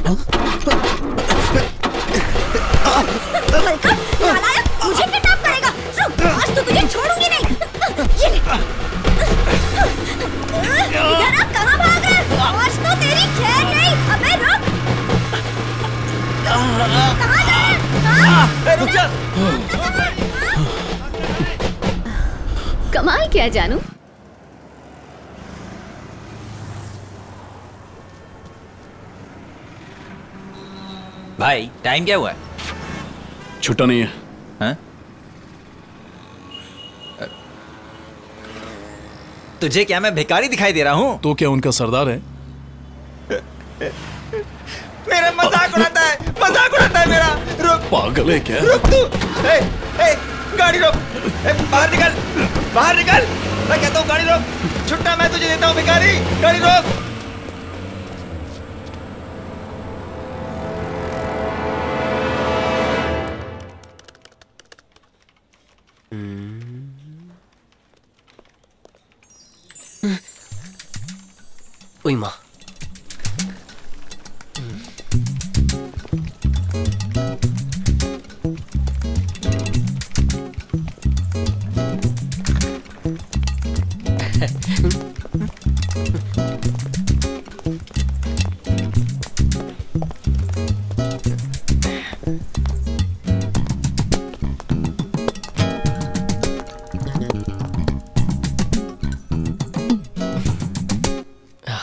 मुझे किडनैप करेगा। आज तो तुझे छोड़ूंगी नहीं। इधर आ, कहाँ भाग रहा है? आज तो तेरी खैर नहीं। अबे रुक। कहाँ गए? रुक जा। कमाल किया जानू। भाई टाइम क्या हुआ है? छुट्टा नहीं है। हाँ? तुझे क्या मैं भिखारी दिखाई दे रहा हूँ? तो क्या उनका सरदार है? मेरा मजाक उड़ाता है, मजाक उड़ाता है मेरा। रुक। पागल है क्या? रुक तू। गाड़ी रोक। बाहर निकल, बाहर निकल। मैं कहता हूँ गाड़ी रोक। छुट्टा मैं तुझे देता हूँ भिखारी। गाड़ी रोक। ओए माँ।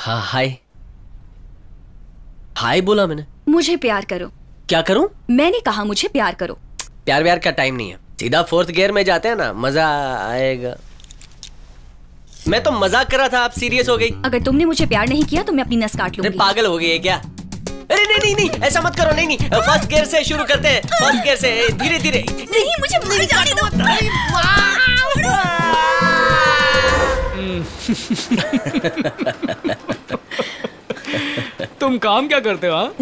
हाँ हाय हाय बोला मैंने। मुझे प्यार करो। क्या करूं? मैंने कहा मुझे प्यार करो। प्यार व्यार का टाइम नहीं है, सीधा 4th गियर में जाते हैं ना, मजा आएगा। मैं तो मजाक कर रहा था, आप सीरियस हो गई। अगर तुमने मुझे प्यार नहीं किया तो मैं अपनी नस काट लूंगी। पागल हो गई है क्या? अरे नहीं नहीं नहीं, ऐसा मत करो। नहीं नहीं, फर्स्ट गियर से शुरू करते हैं। फर्स्ट गियर से धीरे धीरे। नहीं, मुझे मार जाने दो। तुम काम क्या करते हो? हाँ,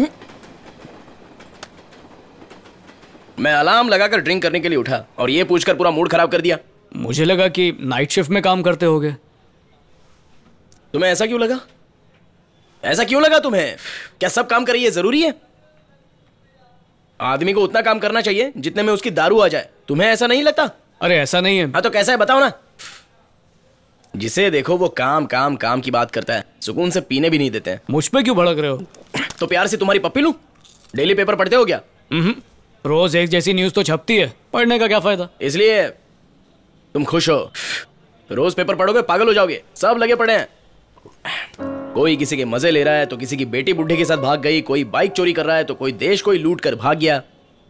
मैं अलार्म लगाकर ड्रिंक करने के लिए उठा और ये पूछकर पूरा मूड खराब कर दिया। मुझे लगा कि नाइट शिफ्ट में काम करते होगे। तुम्हें ऐसा क्यों लगा? ऐसा क्यों लगा तुम्हें? क्या सब काम करिए जरूरी है? आदमी को उतना काम करना चाहिए जितने में उसकी दारू आ जाए। तुम्हें ऐसा नहीं लगता? अरे ऐसा नहीं है। हाँ तो कैसा है बताओ ना। जिसे देखो वो काम काम काम की बात करता है, सुकून से पीने भी नहीं देते हैं। मुझ पे क्यों भड़क रहे हो? तो प्यार से तुम्हारी पप्पी लूं? डेली पेपर पढ़ते हो क्या? रोज एक जैसी न्यूज तो छपती है, पढ़ने का क्या फायदा? इसलिए तुम खुश हो। रोज पेपर पढ़ोगे पागल हो जाओगे। सब लगे पड़े हैं। कोई किसी के मजे ले रहा है तो किसी की बेटी बुढ़े के साथ भाग गई, कोई बाइक चोरी कर रहा है तो कोई देश को ही लूट कर भाग गया।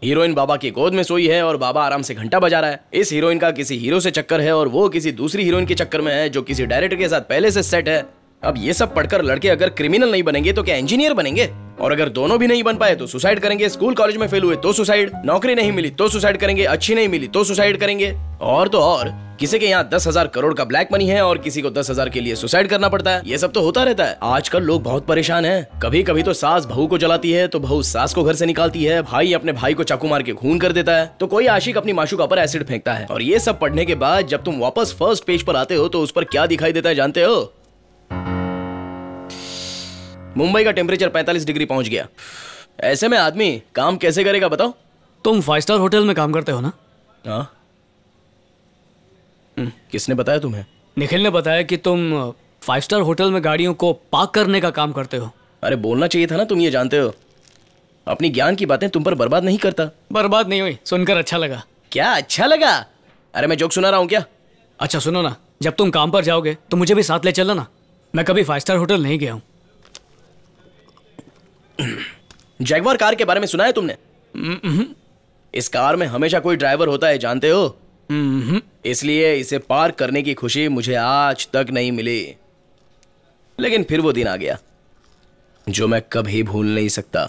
हीरोइन बाबा की गोद में सोई है और बाबा आराम से घंटा बजा रहा है। इस हीरोइन का किसी हीरो से चक्कर है और वो किसी दूसरी हीरोइन के चक्कर में है जो किसी डायरेक्टर के साथ पहले से सेट है। अब ये सब पढ़कर लड़के अगर क्रिमिनल नहीं बनेंगे तो क्या इंजीनियर बनेंगे? और अगर दोनों भी नहीं बन पाए तो सुसाइड करेंगे। स्कूल कॉलेज में फेल हुए तो सुसाइड, नौकरी नहीं मिली तो सुसाइड करेंगे, अच्छी नहीं मिली तो सुसाइड करेंगे। और तो और किसी के यहाँ 10,000 करोड़ का ब्लैक मनी है और किसी को 10,000 के लिए सुसाइड करना पड़ता है। ये सब तो होता रहता है। आजकल लोग बहुत परेशान हैं। कभी कभी तो सास बहू को जलाती है तो बहू सास को घर से निकालती है, भाई अपने भाई को चाकू मार के खून कर देता है, तो कोई आशिक अपनी माशूका पर एसिड फेंकता है। और ये सब पढ़ने के बाद जब तुम वापस फर्स्ट पेज पर आते हो तो उस पर क्या दिखाई देता है जानते हो? मुंबई का टेम्परेचर 45 डिग्री पहुंच गया। ऐसे में आदमी काम कैसे करेगा बताओ? तुम 5 स्टार होटल में काम करते हो ना? हाँ। किसने बताया तुम्हें? निखिल ने बताया कि तुम 5 स्टार होटल में गाड़ियों को पार्क करने का काम करते हो। अरे बोलना चाहिए था ना, तुम ये जानते हो। अपनी ज्ञान की बातें तुम पर बर्बाद नहीं करता। बर्बाद नहीं हुई, सुनकर अच्छा लगा। क्या अच्छा लगा? अरे मैं जोक सुना रहा हूँ क्या? अच्छा सुनो ना, जब तुम काम पर जाओगे तो मुझे भी साथ ले चलना ना। मैं कभी 5 स्टार होटल नहीं गया हूँ। जैगवार कार के बारे में सुना है तुमने? इस कार में हमेशा कोई ड्राइवर होता है, जानते हो? इसलिए इसे पार्क करने की खुशी मुझे आज तक नहीं मिली। लेकिन फिर वो दिन आ गया जो मैं कभी भूल नहीं सकता।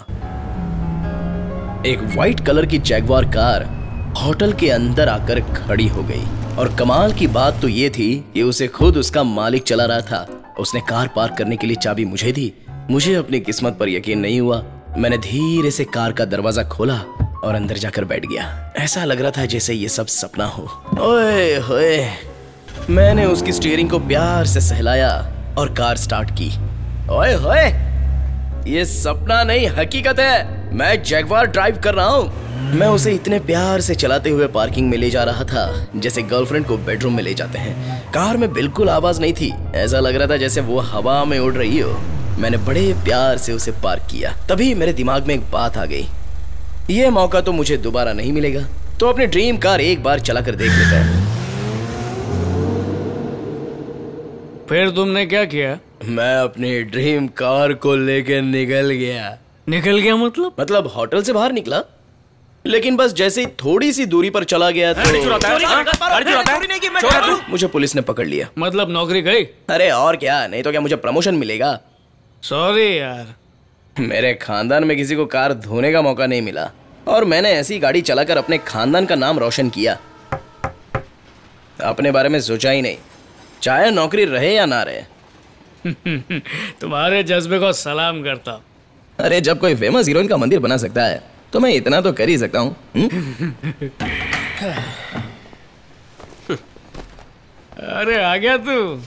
एक वाइट कलर की जैगवार कार होटल के अंदर आकर खड़ी हो गई। और कमाल की बात तो ये थी कि उसे खुद उसका मालिक चला रहा था। उसने कार पार्क करने के लिए चाबी मुझे दी। मुझे अपनी किस्मत पर यकीन नहीं हुआ। मैंने धीरे से कार का दरवाजा खोला और अंदर जाकर बैठ गया। ऐसा लग रहा था जैसे ये सब सपना हो। ओए होए, मैंने उसकी स्टीयरिंग को प्यार से सहलाया और कार स्टार्ट की। ओए होए, ये सपना नहीं हकीकत है। मैं जैगवार ड्राइव कर रहा हूँ। मैं उसे इतने प्यार से चलाते हुए पार्किंग में ले जा रहा था जैसे गर्लफ्रेंड को बेडरूम में ले जाते हैं। कार में बिल्कुल आवाज नहीं थी, ऐसा लग रहा था जैसे वो हवा में उड़ रही हो। मैंने बड़े प्यार से उसे पार्क किया। तभी मेरे दिमाग में एक बात आ गई, ये मौका तो मुझे दोबारा नहीं मिलेगा, तो अपनी ड्रीम कार एक बार चला कर देख लेता है। फिर तुमने क्या किया? मैं अपनी ड्रीम कार को लेकर निकल गया। निकल गया मतलब होटल से बाहर निकला, लेकिन बस जैसे ही थोड़ी सी दूरी पर चला गया तो मुझे पुलिस ने पकड़ लिया। मतलब नौकरी गई? अरे और क्या, नहीं तो क्या मुझे प्रमोशन मिलेगा। सॉरी यार, मेरे खानदान में किसी को कार धोने का मौका नहीं मिला और मैंने ऐसी गाड़ी चलाकर अपने खानदान का नाम रोशन किया। अपने बारे में सोचा ही नहीं, चाहे नौकरी रहे या ना रहे। तुम्हारे जज्बे को सलाम करता हूं। अरे जब कोई फेमस हीरोइन का मंदिर बना सकता है तो मैं इतना तो कर ही सकता हूँ। अरे आ गया तू।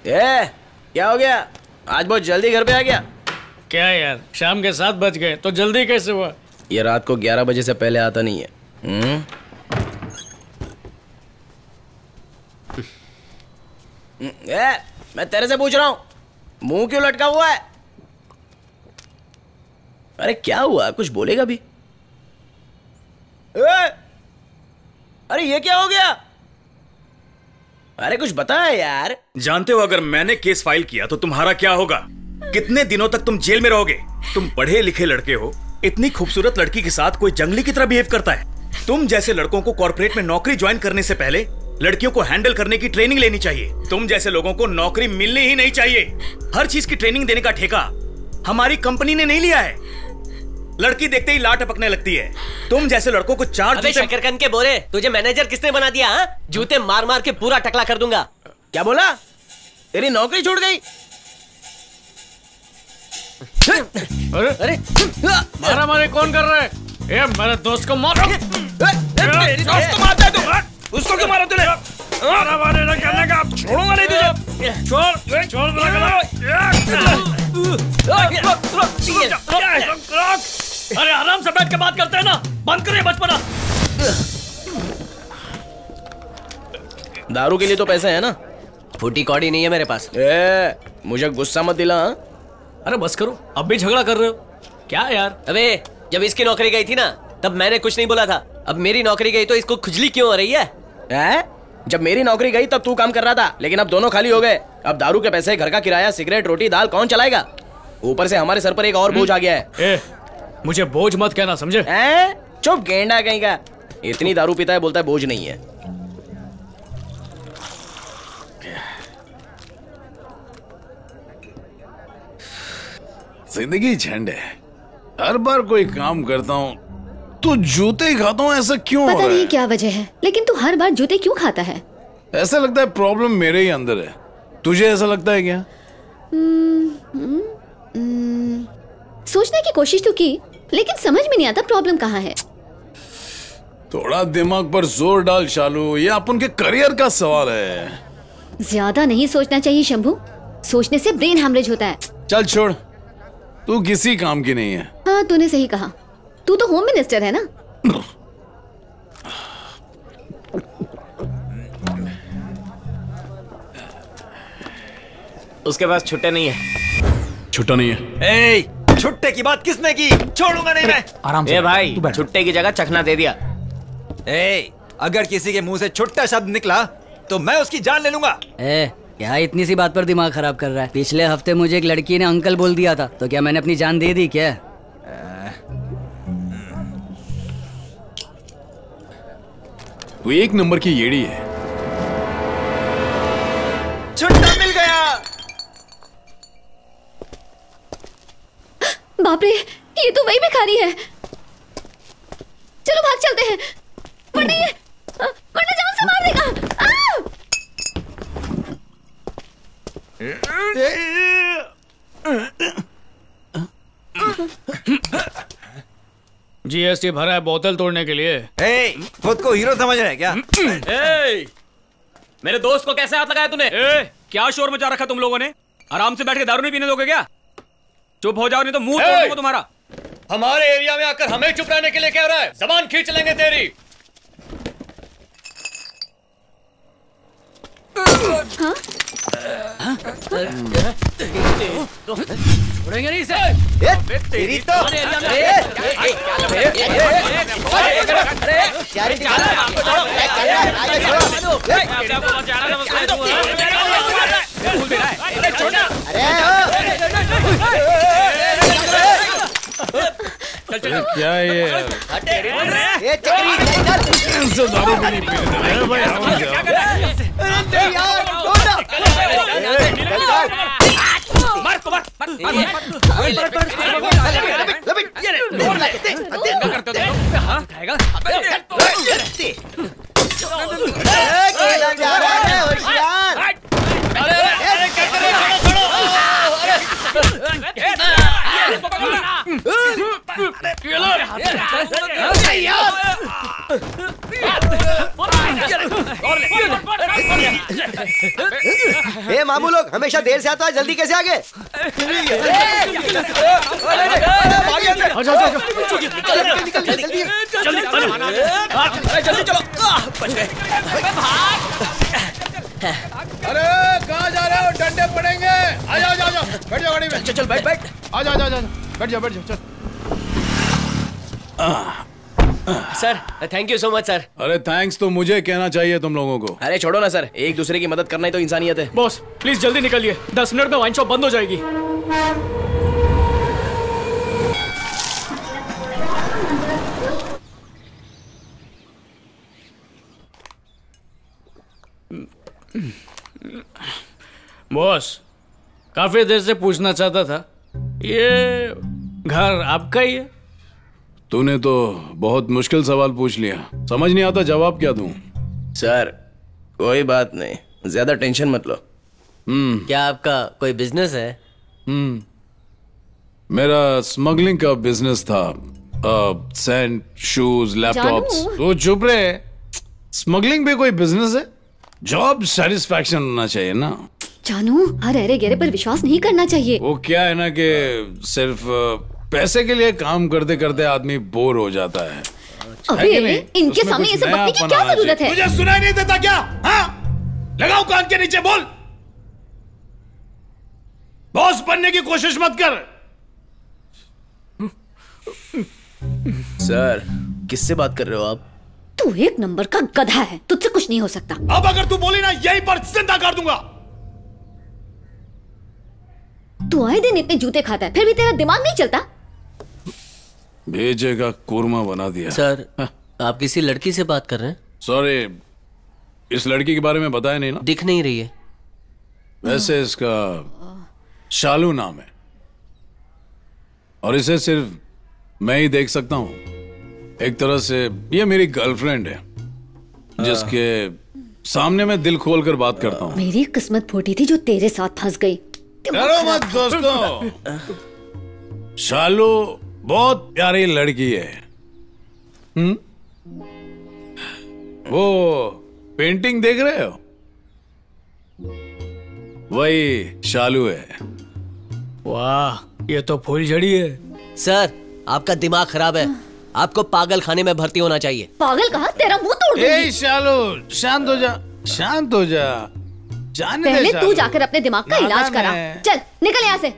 क्या हो गया, आज बहुत जल्दी घर पे आ गया? क्या यार, शाम के 7 बज गए तो जल्दी कैसे हुआ? ये रात को 11 बजे से पहले आता नहीं है। मैं तेरे से पूछ रहा हूँ, मुंह क्यों लटका हुआ है? अरे क्या हुआ, कुछ बोलेगा भी? अरे ये क्या हो गया? अरे कुछ बता यार। जानते हो अगर मैंने केस फाइल किया तो तुम्हारा क्या होगा? कितने दिनों तक तुम जेल में रहोगे? तुम पढ़े लिखे लड़के हो, इतनी खूबसूरत लड़की के साथ कोई जंगली की तरह बिहेव करता है। तुम जैसे लड़कों को कॉर्पोरेट में नौकरी ज्वाइन करने से पहले लड़कियों को हैंडल करने की ट्रेनिंग लेनी चाहिए। तुम जैसे लोगों को नौकरी मिलनी ही नहीं चाहिए। हर चीज की ट्रेनिंग देने का ठेका हमारी कंपनी ने नहीं लिया है। लड़की देखते ही लाट टपकने लगती है। तुम जैसे लड़कों को 4 अबे शकरकंद के बोरे, तुझे मैनेजर किसने बना दिया? हा? जूते मार मार के पूरा टकला कर दूंगा। क्या बोला? तेरी नौकरी छूट गई? अरे अरे मारा मारे कौन कर रहा है? ए, मेरे दोस्त को मारो। तेरी दोस्त को मारता है तू? उसको क्यों मारा तूने? मारा मारे ना करने का, छोड़ूंगा नहीं तुझे। छोड़ छोड़ अरे आराम से बैठ के बात करते हैं ना, बंद करिए बचपना। दारू के लिए तो पैसे है ना? फूटी कौड़ी नहीं है मेरे पास। मुझे गुस्सा मत दिला। अरे बस करो, अब भी झगड़ा कर रहे हो क्या यार? अबे जब इसकी नौकरी गई थी ना तब मैंने कुछ नहीं बोला था। अब मेरी नौकरी गई तो इसको खुजली क्यों हो रही है? जब मेरी नौकरी गई तब तू काम कर रहा था, लेकिन अब दोनों खाली हो गए। अब दारू के पैसे, घर का किराया, सिगरेट, रोटी, दाल कौन चलाएगा? ऊपर से हमारे सर पर एक और बोझ आ गया है। मुझे बोझ मत कहना, समझे? चुप गेंडा कहीं का। इतनी दारू पीता है, बोलता है बोझ नहीं है। जिंदगी झंड है, हर बार कोई काम करता हूँ तो जूते ही खाता हूँ। ऐसा क्यों हो रहा है? पता नहीं क्या वजह है, लेकिन तू हर बार जूते क्यों खाता है? ऐसा लगता है प्रॉब्लम मेरे ही अंदर है। तुझे ऐसा लगता है क्या? सोचने की कोशिश तो की, लेकिन समझ में नहीं आता प्रॉब्लम कहाँ है। थोड़ा दिमाग पर जोर डाल शालू, ये अपन के करियर का सवाल है। ज्यादा नहीं सोचना चाहिए शंभू, सोचने से ब्रेन हैमरेज होता है। चल छोड़, तू किसी काम की नहीं है। हाँ तूने सही कहा, तू तो होम मिनिस्टर है ना। उसके पास छुट्टे नहीं है। छुट्टा नहीं है। छुट्टे की बात किसने की? छोड़ूंगा नहीं मैं। आराम से भाई, छुट्टे की जगह चखना दे दिया। अगर किसी के मुंह से छुट्टा शब्द निकला तो मैं उसकी जान ले लूंगा। क्या इतनी सी बात पर दिमाग खराब कर रहा है? पिछले हफ्ते मुझे एक लड़की ने अंकल बोल दिया था, तो क्या मैंने अपनी जान दे दी क्या? वो 1 नंबर की येड़ी है। छुट्टा मिल गया। बाप रे, ये तो वही भिखारी है। चलो भाग चलते हैं, वरना जान से मार देगा। जीएसटी भरा है बोतल तोड़ने के लिए। खुद को हीरो समझ रहे हैं क्या? मेरे दोस्त को कैसे हाथ लगाया तूने? क्या शोर मचा रखा तुम लोगों ने? आराम से बैठ के दारू नहीं पीने दोगे क्या? चुप हो जाओ नहीं तो मुंह तोड़ दूंगा तुम्हारा। हमारे एरिया में आकर हमें चुप रहने के लिए कह रहा है? जबान खींच लेंगे तेरी। उड़ेंगे नहीं इसे। तेरी तो क्या ये दारू भी नहीं पीने भाई। ए मामू लोग हमेशा देर से आता है, जल्दी कैसे आ गए? अरे कहाँ जा रहे हो? डंडे पड़ेंगे। आ जाओ जाओ बैठ जाओ गाड़ी में। चल बैठ बैठ। आ जाओ बैठ जाओ चल। Sir thank you so much sir. अरे थैंक्स तो मुझे कहना चाहिए तुम लोगों को। अरे छोड़ो ना सर, एक दूसरे की मदद करना ही तो इंसानियत है। बॉस प्लीज जल्दी निकलिए, 10 मिनट में वाइन शॉप बंद हो जाएगी। बॉस काफी देर से पूछना चाहता था, ये घर आपका ही है? तूने तो बहुत मुश्किल सवाल पूछ लिया, समझ नहीं आता जवाब क्या दूं। सर कोई बात नहीं, ज्यादा टेंशन मत लो। क्या आपका कोई बिजनेस है? मेरा स्मगलिंग का बिजनेस था, सैंड, शूज, लैपटॉप्स। तो चुप रहे, स्मगलिंग भी कोई बिजनेस है? जॉब सेटिस्फैक्शन होना चाहिए ना। जानू, हर अरे गहरे पर विश्वास नहीं करना चाहिए। वो क्या है ना कि सिर्फ पैसे के लिए काम करते करते आदमी बोर हो जाता है। अबे इनके सामने ये सब बकने की क्या जरूरत है? मुझे सुनाई नहीं देता क्या? हाँ? लगाओ कान के नीचे, बोल। बॉस बनने की कोशिश मत कर। सर किससे बात कर रहे हो आप? तू एक नंबर का गधा है, तुझसे कुछ नहीं हो सकता। अब अगर तू बोली ना यहीं पर जिंदा कर दूंगा। तू आए दिन इतने जूते खाता है, फिर भी तेरा दिमाग नहीं चलता? भेजे का कोरमा बना दिया। सर आप किसी लड़की से बात कर रहे हैं? सॉरी, इस लड़की के बारे में बताया नहीं ना। दिख नहीं रही है। वैसे इसका शालू नाम है और इसे सिर्फ मैं ही देख सकता हूं। एक तरह से ये मेरी गर्लफ्रेंड है जिसके सामने मैं दिल खोलकर बात करता हूं। मेरी किस्मत फूटी थी जो तेरे साथ फंस गई। डरो मत दोस्तों, शालू बहुत प्यारी लड़की है। वो पेंटिंग देख रहे हो, वही शालू है। वाह, ये तो फूल झड़ी है। सर आपका दिमाग खराब है, आपको पागल खाने में भर्ती होना चाहिए। पागल कहा? तेरा मुंह तोड़ दूंगी। ए शालू शांत हो जा, शांत हो जा। जाने पहले दे तू जाकर अपने दिमाग का इलाज करा। चल निकल यहाँ से,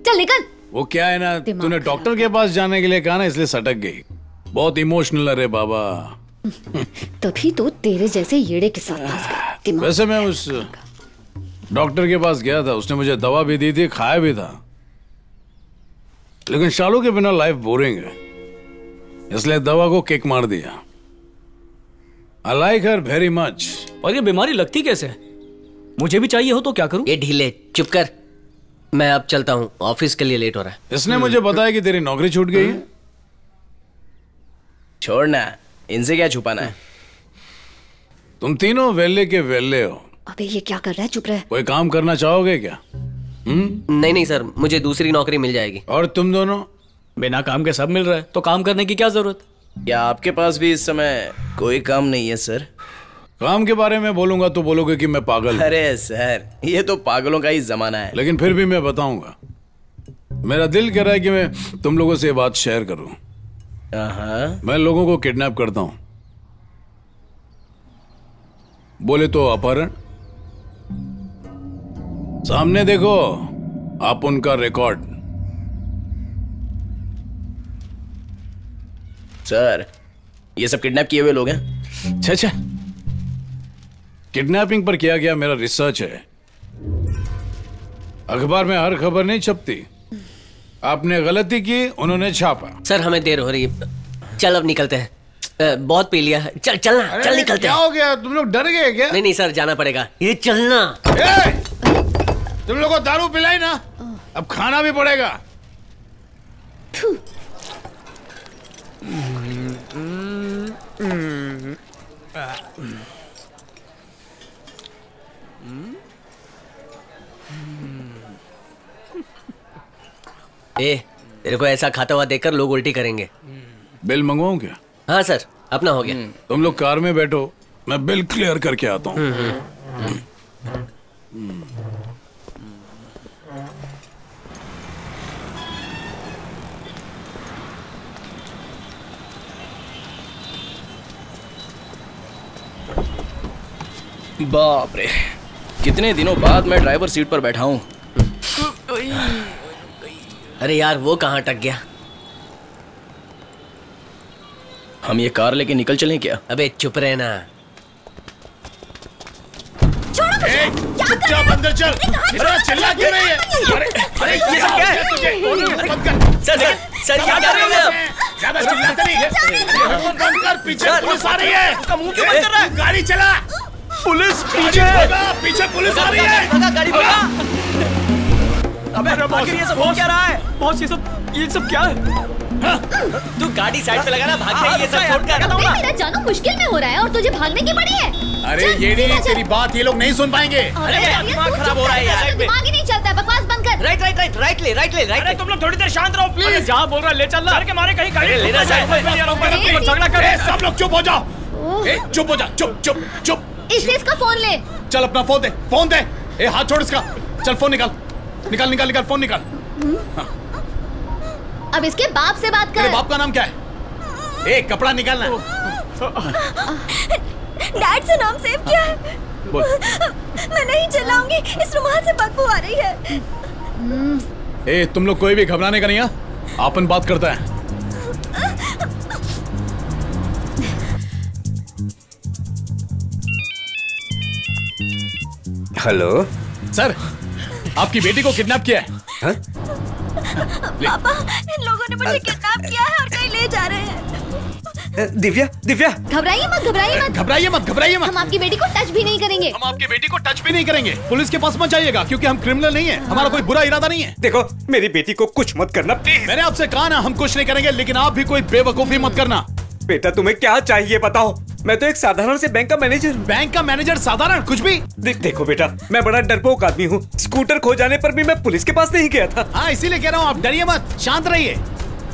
चल निकल। वो क्या है ना, तूने डॉक्टर के पास जाने के लिए कहा ना, इसलिए सटक गई। बहुत इमोशनल है रे बाबा। तभी तो तेरे जैसे येड़े के साथ फंस गई। वैसे मैं उस डॉक्टर के पास गया था, उसने मुझे दवा भी दी थी, खाया भी था, लेकिन शालू के बिना लाइफ बोरिंग है, इसलिए दवा को किक मार दिया। I like her very much. और ये बीमारी लगती कैसे? मुझे भी चाहिए हो तो क्या करूं? ये ढीले, चुप कर। मैं अब चलता हूँ, ऑफिस के लिए लेट हो रहा है। इसने मुझे बताया कि तेरी नौकरी छूट गई है। छोड़ना, इनसे क्या छुपाना है। तुम तीनों वेले के वेले हो। अबे ये क्या कर रहा है? चुप रह। कोई काम करना चाहोगे क्या? नहीं नहीं सर, मुझे दूसरी नौकरी मिल जाएगी। और तुम दोनों? बिना काम के सब मिल रहा है तो काम करने की क्या जरूरत? क्या आपके पास भी इस समय कोई काम नहीं है सर? काम के बारे में बोलूंगा तो बोलोगे कि मैं पागल हूं। अरे सर, ये तो पागलों का ही जमाना है। लेकिन फिर भी मैं बताऊंगा। मेरा दिल कह रहा है कि मैं तुम लोगों से ये बात शेयर करूं। मैं लोगों को किडनैप करता हूं। बोले तो अपहरण। सामने देखो आप उनका रिकॉर्ड। सर, ये सब किडनैप किए हुए लोग हैं। अच्छा, किडनैपिंग पर किया गया मेरा रिसर्च है। अखबार में हर खबर नहीं छपती। आपने गलती की, उन्होंने छापा। सर हमें देर हो रही है, चल अब निकलते हैं। बहुत पी लिया, चल चलना, चल निकलते क्या हैं। हो गया? तुम लोग डर गए क्या? नहीं सर, जाना पड़ेगा। ये चलना। तुम लोगों को दारू पिलाई ना, अब खाना भी पड़ेगा। तेरे को ऐसा खाता हुआ देखकर लोग उल्टी करेंगे। बिल मंगवाऊं क्या? हाँ सर, अपना हो गया। तुम लोग कार में बैठो, मैं बिल क्लियर करके आता हूँ। बाप रे, कितने दिनों बाद मैं ड्राइवर सीट पर बैठा हूँ। अरे यार, वो कहाँ अटक गया? हम ये कार लेके निकल चलें क्या? अबे चुप रहना। चुपचाप अंदर चल। चिल्ला क्यों रही है? अरे ये सब क्या है? सर क्या कर रहे हो? ज्यादा चिल्लाते नहीं है। बंद कर, पीछे पुलिस आ रही है। उसका मुंह क्यों बंद कर रहा है? गाड़ी चला। पुलिस पीछे पुलिस आ रही है। गाड़ी भगा। अबे आखिर ये सब हो क्या रहा है? बॉस, ये सब क्या है? तू गाड़ी साइड पे लगा ना, भाग रही है। ये सब छोड़कर। मेरा जाना मुश्किल में हो रहा है और तुझे भागने की पड़ी है। अरे ये नहीं, तेरी बात ये लोग नहीं सुन पाएंगे। अरे दिमाग खराब हो रहा है यार। दिमाग ही नहीं चलता है, बकवास बंद कर। राइट ले। अरे तुम लोग थोड़ी देर शांत रहो प्लीज। जहाँ बोल रहा है ले चल ना। के मारे कहीं गाड़ी लेना चाहिए। झगड़ा करे। सब लोग चुप हो जाओ। चुप हो जा, चुप। इससे इसका फोन ले। चल अपना फोन दे। ए हाथ छोड़ इसका। चल फोन निकाल फोन निकाल। अब इसके बाप से बात कर। तेरे बाप का नाम क्या है? ए कपड़ा निकालना। डैड से नाम सेव किया है। बोल। मैं नहीं चिल्लाऊंगी, इस रुमाल से बदबू आ रही है। ए तुम लोग कोई भी घबराने का नहीं है। आपन बात करता है। हेलो सर, आपकी बेटी को किडनैप किया है। हाँ? पापा, इन लोगों ने मुझे किडनैप किया है और कहीं ले जा रहे हैं। दिव्या घबराइए मत। हम आपकी बेटी को टच भी नहीं करेंगे। पुलिस के पास मत जाइएगा, क्योंकि हम क्रिमिनल नहीं है। हमारा कोई बुरा इरादा नहीं है। देखो, मेरी बेटी को कुछ मत करना प्लीज। मैंने आपसे कहा ना, हम कुछ नहीं करेंगे, लेकिन आप भी कोई बेवकूफी मत करना। बेटा, तुम्हें क्या चाहिए बताओ। मैं तो एक साधारण से बैंक का मैनेजर साधारण कुछ भी। देखो बेटा, मैं बड़ा डरपोक आदमी हूँ। स्कूटर खो जाने पर भी मैं पुलिस के पास नहीं गया था। हाँ, इसीलिए कह रहा हूँ, आप डरिए मत, शांत रहिए।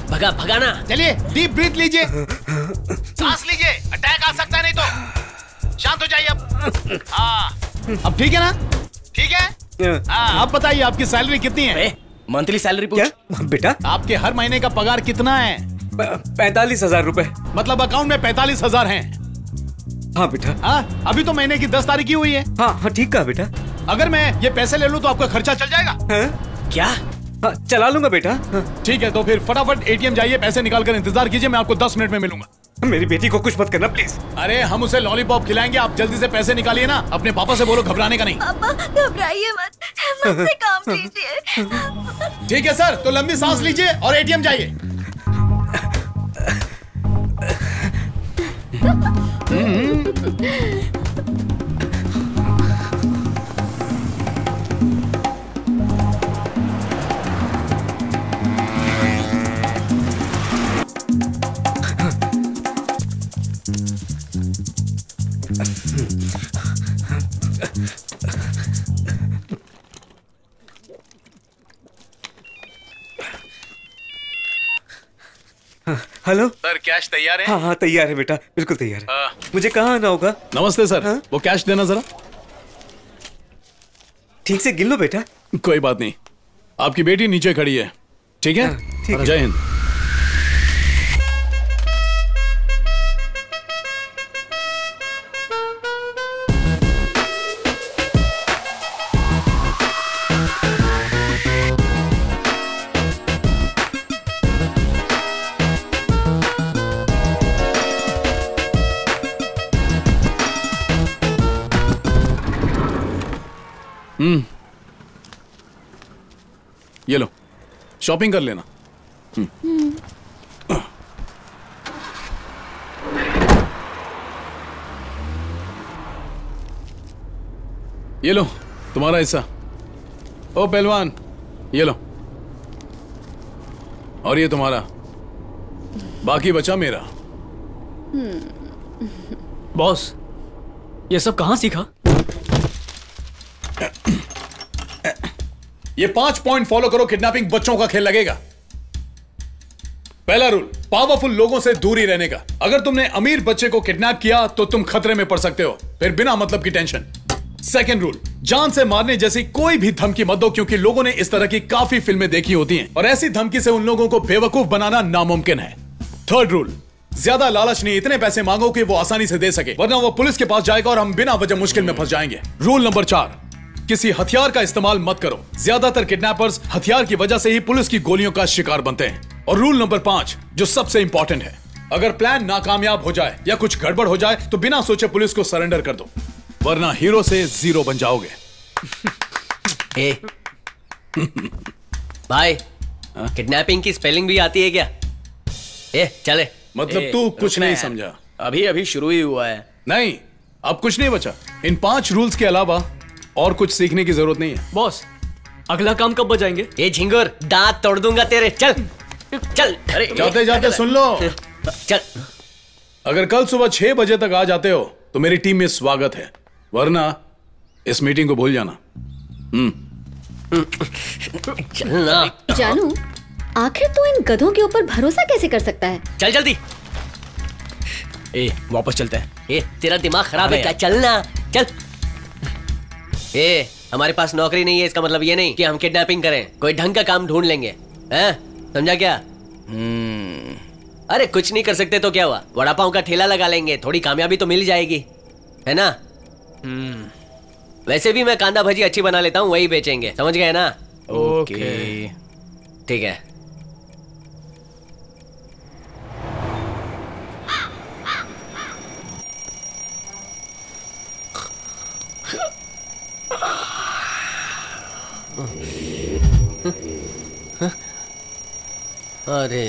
भगाना। चलिए, डीप ब्रीथ लीजिए, सांस लीजिए। अटैक आ सकता है, नहीं तो शांत हो जाइए अब। हाँ, अब ठीक है ना? ठीक है। आप बताइए, आपकी सैलरी कितनी है? मंथली सैलरी पूछ। बेटा, आपके हर महीने का पगार कितना है? 45,000 रुपए। मतलब अकाउंट में 45,000 हैं। हाँ बेटा। हाँ, अभी तो महीने की 10 तारीख ही हुई है। हाँ ठीक कहा बेटा। अगर मैं ये पैसे ले लूं तो आपका खर्चा चल जाएगा। क्या? हाँ, चला लूंगा बेटा। ठीक है, तो फिर फटाफट एटीएम जाइए, पैसे निकाल कर इंतजार कीजिए, मैं आपको 10 मिनट में मिलूंगा। मेरी बेटी को कुछ मत करना प्लीज। अरे हम उसे लॉलीपॉप खिलाएंगे, आप जल्दी से पैसे निकालिए ना। अपने पापा से बोलो घबराने का नहीं। पापा, घबराइए मत, मुझसे काम लीजिए। ठीक है सर, तो लंबी सांस लीजिए और एटीएम जाइए। हेलो सर, कैश तैयार है? हाँ तैयार है बेटा, बिल्कुल तैयार है। मुझे कहाँ आना होगा? नमस्ते सर। हाँ? वो कैश देना जरा। ठीक से गिन लो बेटा। कोई बात नहीं, आपकी बेटी नीचे खड़ी है। ठीक है? ठीक है। जय हिंद। ये लो, शॉपिंग कर लेना। ये लो तुम्हारा हिस्सा। ओ पहलवान, ये लो। और ये तुम्हारा, बाकी बचा मेरा। बॉस, ये सब कहां सीखा? ये 5 पॉइंट फॉलो करो, किडनैपिंग बच्चों का खेल लगेगा। पहला रूल, पावरफुल लोगों से दूरी रहने का। अगर तुमने अमीर बच्चे को किडनैप किया तो तुम खतरे में पड़ सकते हो, फिर बिना मतलब की टेंशन। सेकंड रूल, जान से मारने जैसी कोई भी धमकी मत दो, क्योंकि लोगों ने इस तरह की काफी फिल्में देखी होती हैं और ऐसी धमकी से उन लोगों को बेवकूफ बनाना नामुमकिन है। थर्ड रूल, ज्यादा लालच नहीं, इतने पैसे मांगो कि वो आसानी से दे सके, वरना वो पुलिस के पास जाएगा और हम बिना वजह मुश्किल में फंस जाएंगे। रूल नंबर 4, किसी हथियार का इस्तेमाल मत करो। ज्यादातर किडनैपर्स हथियार की वजह से ही पुलिस की गोलियों का शिकार बनते हैं। और रूल नंबर 5, जो सबसे इंपॉर्टेंट है, अगर प्लान नाकामयाब हो जाए या कुछ गड़बड़ हो जाए तो बिना सोचे पुलिस को सरेंडर कर दो, वरना हीरो से जीरो बन जाओगे। भाई, किडनैपिंग की स्पेलिंग भी आती है क्या? चले। मतलब तू कुछ नहीं समझा? अभी अभी शुरू ही हुआ है। नहीं, अब कुछ नहीं बचा। इन 5 रूल्स के अलावा और कुछ सीखने की जरूरत नहीं है। बॉस, अगला काम कब बजाएंगे? ये झिंगुर, दांत तोड़ दूंगा तेरे। चल चल। अरे जाते जाते सुन लो, चल। अगर कल सुबह 6 बजे तक आ जाते हो तो मेरी टीम में स्वागत है, वरना इस मीटिंग को भूल जाना। चलना। जानू, आखिर तू इन गधों के ऊपर भरोसा कैसे कर सकता है? चल जल्दी। वापस चलते हैं। तेरा दिमाग खराब है क्या? चलना, चल। हमारे पास नौकरी नहीं है, इसका मतलब ये नहीं कि हम किडनैपिंग करें। कोई ढंग का काम ढूंढ लेंगे, समझा क्या? अरे कुछ नहीं कर सकते तो क्या हुआ, वड़ा पाव का ठेला लगा लेंगे, थोड़ी कामयाबी तो मिल जाएगी, है ना? वैसे भी मैं कांदा भजी अच्छी बना लेता हूँ, वही बेचेंगे, समझ गए ना? ओके, ठीक है। अरे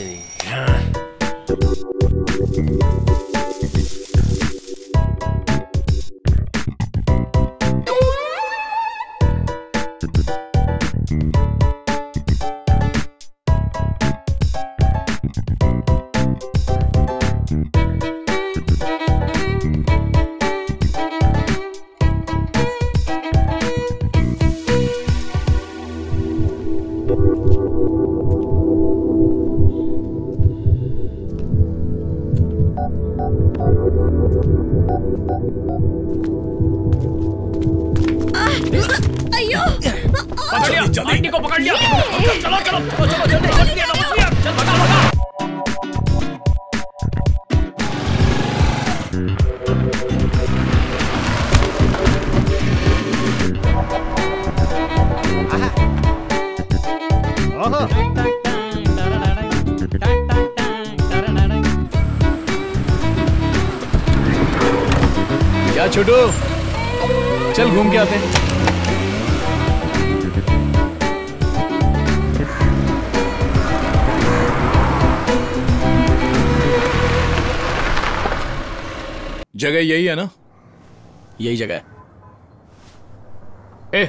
आंटी को पकड़ लिया। चलो चलो चलो जल्दी चल भगा भगा। क्या छोटू, चल घूम के आते हैं। जगह यही है ना? यही जगह है।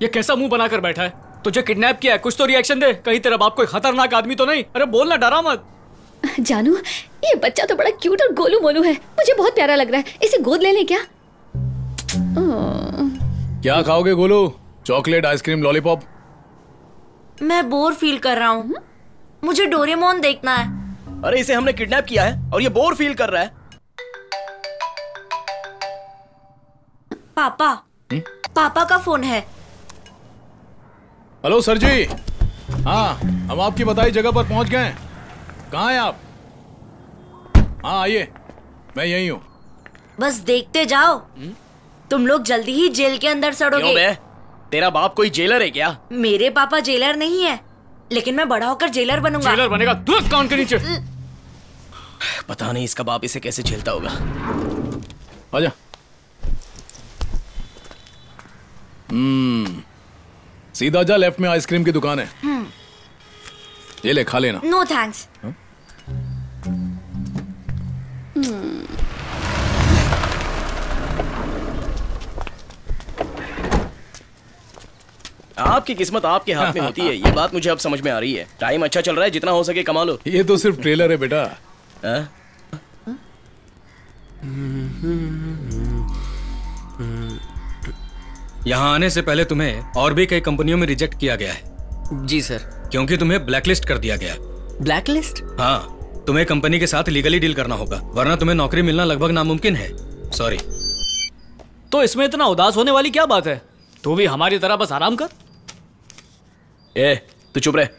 ये कैसा मुंह बनाकर बैठा है? तुझे किडनैप किया है, कुछ तो रिएक्शन दे। कहीं तेरा बाप कोई खतरनाक आदमी तो नहीं? अरे बोलना, डरा मत। जानू, ये बच्चा तो बड़ा क्यूट और गोलू मोलू है, मुझे बहुत प्यारा लग रहा है। इसे गोद ले ले क्या? क्या खाओगे गोलू? Chocolate, ice cream, lollipop? मैं बोर फील कर रहा हूँ, मुझे डोरेमोन देखना है। अरे इसे हमने किडनैप किया है और ये बोर फील कर रहा है। पापा पापा का फोन है। हेलो सर जी। हाँ, हम आपकी बताई जगह पर पहुंच गए हैं। कहाँ हैं आप? हाँ आइए, मैं यही हूँ। बस देखते जाओ, तुम लोग जल्दी ही जेल के अंदर सड़ोगे। क्यों बे? तेरा बाप कोई जेलर है क्या? मेरे पापा जेलर नहीं है, लेकिन मैं बड़ा होकर जेलर बनूंगा। जेलर बनेगा तू कान के नीचे। पता नहीं इसका बाप इसे कैसे झेलता होगा। आजा। सीधा जा, लेफ्ट में आइसक्रीम की दुकान है। ये ले, खा लेना। No thanks. आपकी किस्मत आपके हाथ में होती है, ये बात मुझे अब समझ में आ रही है। टाइम अच्छा चल रहा है, जितना हो सके कमा लो। ये तो सिर्फ ट्रेलर है बेटा। यहाँ आने से पहले तुम्हें और भी कई कंपनियों में रिजेक्ट किया गया है। जी सर। क्योंकि तुम्हें ब्लैकलिस्ट कर दिया गया। ब्लैकलिस्ट? हाँ, तुम्हें कंपनी के साथ लीगली डील करना होगा, वरना तुम्हें नौकरी मिलना लगभग नामुमकिन है। सॉरी। तो इसमें इतना उदास होने वाली क्या बात है? तू भी हमारी तरह बस आराम कर। ए, तू चुप रह।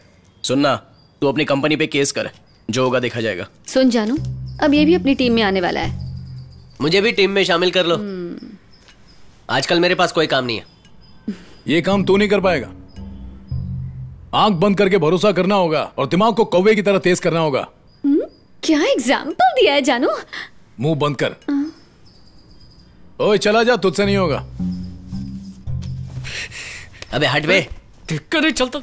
सुनना, तू अपनी कंपनी पे केस कर, जो होगा देखा जाएगा। सुन जानू, अब ये भी अपनी टीम में आने वाला है। मुझे भी टीम में शामिल कर लो। आजकल मेरे पास कोई काम नहीं है। ये काम तू नहीं कर पाएगा। आंख बंद करके भरोसा करना होगा और दिमाग को कौवे की तरह तेज करना होगा। क्या एग्जाम्पल दिया है जानू। मुंह बंद कर। ओए चला जा, तुझसे नहीं होगा। अबे हट बे। नहीं चलता।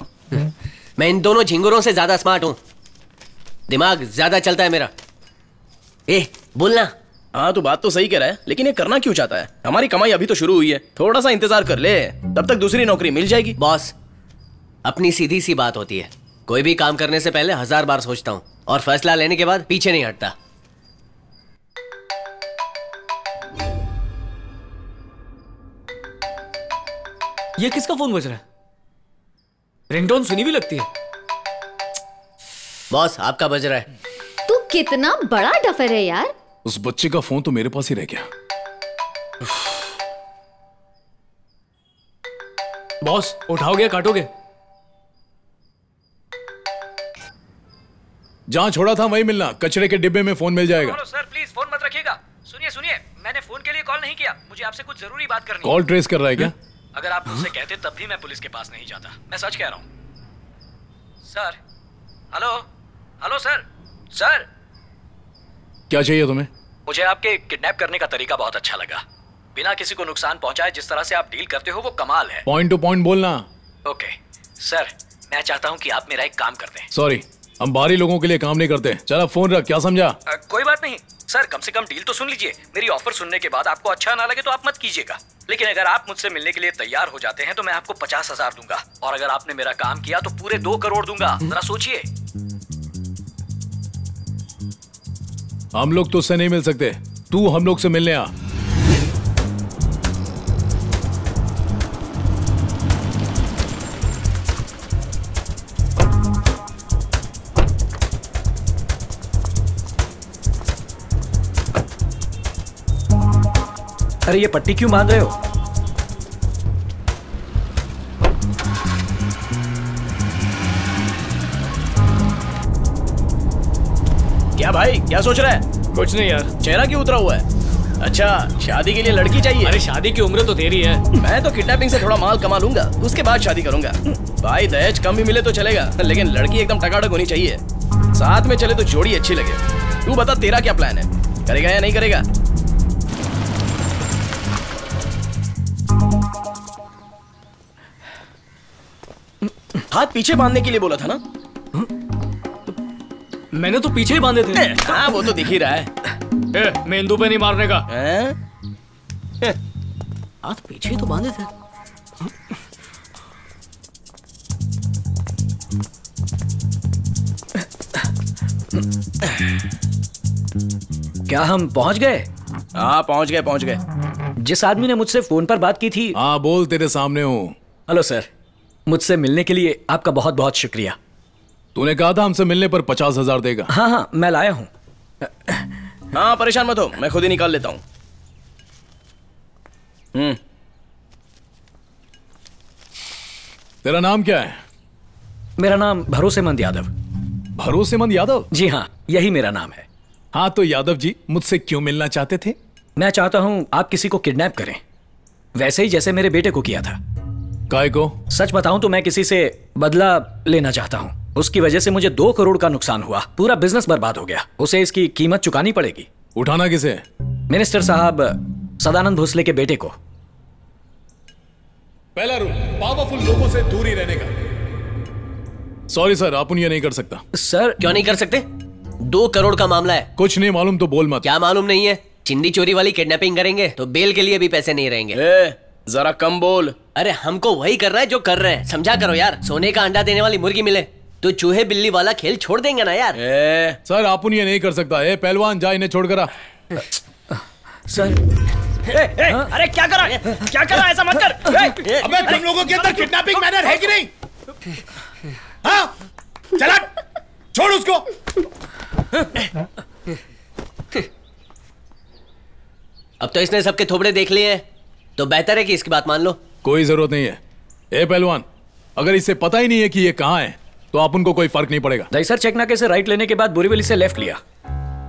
मैं इन दोनों झिंगुरों से ज्यादा स्मार्ट हूं, दिमाग ज्यादा चलता है मेरा। ए बोलना। हाँ, तू बात तो सही कह रहा है, लेकिन ये करना क्यों चाहता है? हमारी कमाई अभी तो शुरू हुई है, थोड़ा सा इंतजार कर ले, तब तक दूसरी नौकरी मिल जाएगी। बॉस, अपनी सीधी सी बात होती है, कोई भी काम करने से पहले 1000 बार सोचता हूं और फैसला लेने के बाद पीछे नहीं हटता। ये किसका फोन बज रहा है? रिंगटोन सुनी भी लगती है। बॉस, आपका बज रहा है। तू कितना बड़ा डफर है यार। उस बच्चे का फोन तो मेरे पास ही रह गया। बॉस, उठाओगे काटोगे? जहां छोड़ा था वहीं मिलना, कचरे के डिब्बे में फोन मिल जाएगा। सर प्लीज फोन मत रखिएगा। सुनिए, मैंने फोन के लिए कॉल नहीं किया, मुझे आपसे कुछ जरूरी बात करनी है। कॉल ट्रेस कर रहा है क्या? अगर आप मुझसे कहते तब भी मैं पुलिस के पास नहीं जाता, मैं सच कह रहा हूँ। Sir, hello sir. क्या चाहिए तुम्हें? मुझे आपके किडनैप करने का तरीका बहुत अच्छा लगा। बिना किसी को नुकसान पहुंचाए जिस तरह से आप डील करते हो वो कमाल है। पॉइंट टू पॉइंट बोलना। ओके सर, मैं चाहता हूं कि आप मेरा एक काम कर दें। सॉरी, हम बाहरी लोगों के लिए काम नहीं करते। चल अब फोन रख, क्या समझा? कोई बात नहीं सर, कम से कम डील तो सुन लीजिए। मेरी ऑफर सुनने के बाद आपको अच्छा ना लगे तो आप मत कीजिएगा, लेकिन अगर आप मुझसे मिलने के लिए तैयार हो जाते हैं तो मैं आपको 50,000 दूंगा, और अगर आपने मेरा काम किया तो पूरे 2 करोड़ दूंगा। जरा सोचिए। हम लोग तुझसे नहीं मिल सकते, तू हम लोग से मिलने आ। अरे ये पट्टी क्यों बांध रहे हो? क्या भाई, क्या सोच रहा है? कुछ नहीं यार। चेहरा क्यों उतरा हुआ है? अच्छा, शादी के लिए लड़की चाहिए? अरे शादी की उम्र तो तेरी है। मैं तो किडनैपिंग से थोड़ा माल कमा लूंगा, उसके बाद शादी करूंगा। भाई दहेज कम भी मिले तो चलेगा, लेकिन लड़की एकदम टकाटक होनी चाहिए। साथ में चले तो जोड़ी अच्छी लगे। तू बता, तेरा क्या प्लान है? करेगा या नहीं करेगा? हाथ पीछे बांधने के लिए बोला था ना? मैंने तो पीछे ही बांधे थे। हाँ, वो तो दिख ही रहा है। मेंदू पे नहीं मारने का। हाथ पीछे तो बांधे थे। क्या हम पहुंच गए? हाँ पहुंच गए। जिस आदमी ने मुझसे फोन पर बात की थी। हाँ बोल, तेरे सामने हूँ। हेलो सर, मुझसे मिलने के लिए आपका बहुत बहुत शुक्रिया। तूने कहा था हमसे मिलने पर 50,000 देगा। हाँ, मैं लाया हूँ। हाँ परेशान मत हो, मैं खुद ही निकाल लेता हूँ। तेरा नाम क्या है? मेरा नाम भरोसेमंद यादव। भरोसेमंद यादव? जी हाँ, यही मेरा नाम है। हाँ तो यादव जी, मुझसे क्यों मिलना चाहते थे? मैं चाहता हूँ आप किसी को किडनैप करें, वैसे ही जैसे मेरे बेटे को किया था। काय को? सच बताऊं तो मैं किसी से बदला लेना चाहता हूँ। उसकी वजह से मुझे 2 करोड़ का नुकसान हुआ, पूरा बिजनेस बर्बाद हो गया। उसे इसकी कीमत चुकानी पड़ेगी। उठाना किसे? मिनिस्टर साहब सदानंद भोसले के बेटे को। पहला रूल, पावरफुल लोगों से दूरी रहने का। सॉरी सर, आप ये नहीं कर सकता। सर क्यों नहीं कर सकते? 2 करोड़ का मामला है। कुछ नहीं मालूम तो बोल मत। क्या मालूम नहीं है? चिंदी चोरी वाली किडनैपिंग करेंगे तो बेल के लिए भी पैसे नहीं रहेंगे। जरा कम बोल। अरे हमको वही कर रहा है जो कर रहे हैं, समझा करो यार। सोने का अंडा देने वाली मुर्गी मिले तो चूहे बिल्ली वाला खेल छोड़ देंगे ना यार। सर आप ये नहीं कर सकता। पहलवान जा इन्हें छोड़कर आ। सर अरे क्या करा ऐसा मत कर। अबे तुम लोगों के अंदर किडनैपिंग मैनर है कि नहीं? हाँ? चला छोड़ उसको। अब तो इसने सबके थोबड़े देख लिए हैं, तो बेहतर है कि इसकी बात मान लो। कोई जरूरत नहीं है। पहलवान, अगर इसे पता ही नहीं है कि ये कहाँ है तो आप उनको कोई फर्क नहीं पड़ेगा। दहीसर चेक नाके से राइट लेने के बाद बोरीवली से लेफ्ट लिया,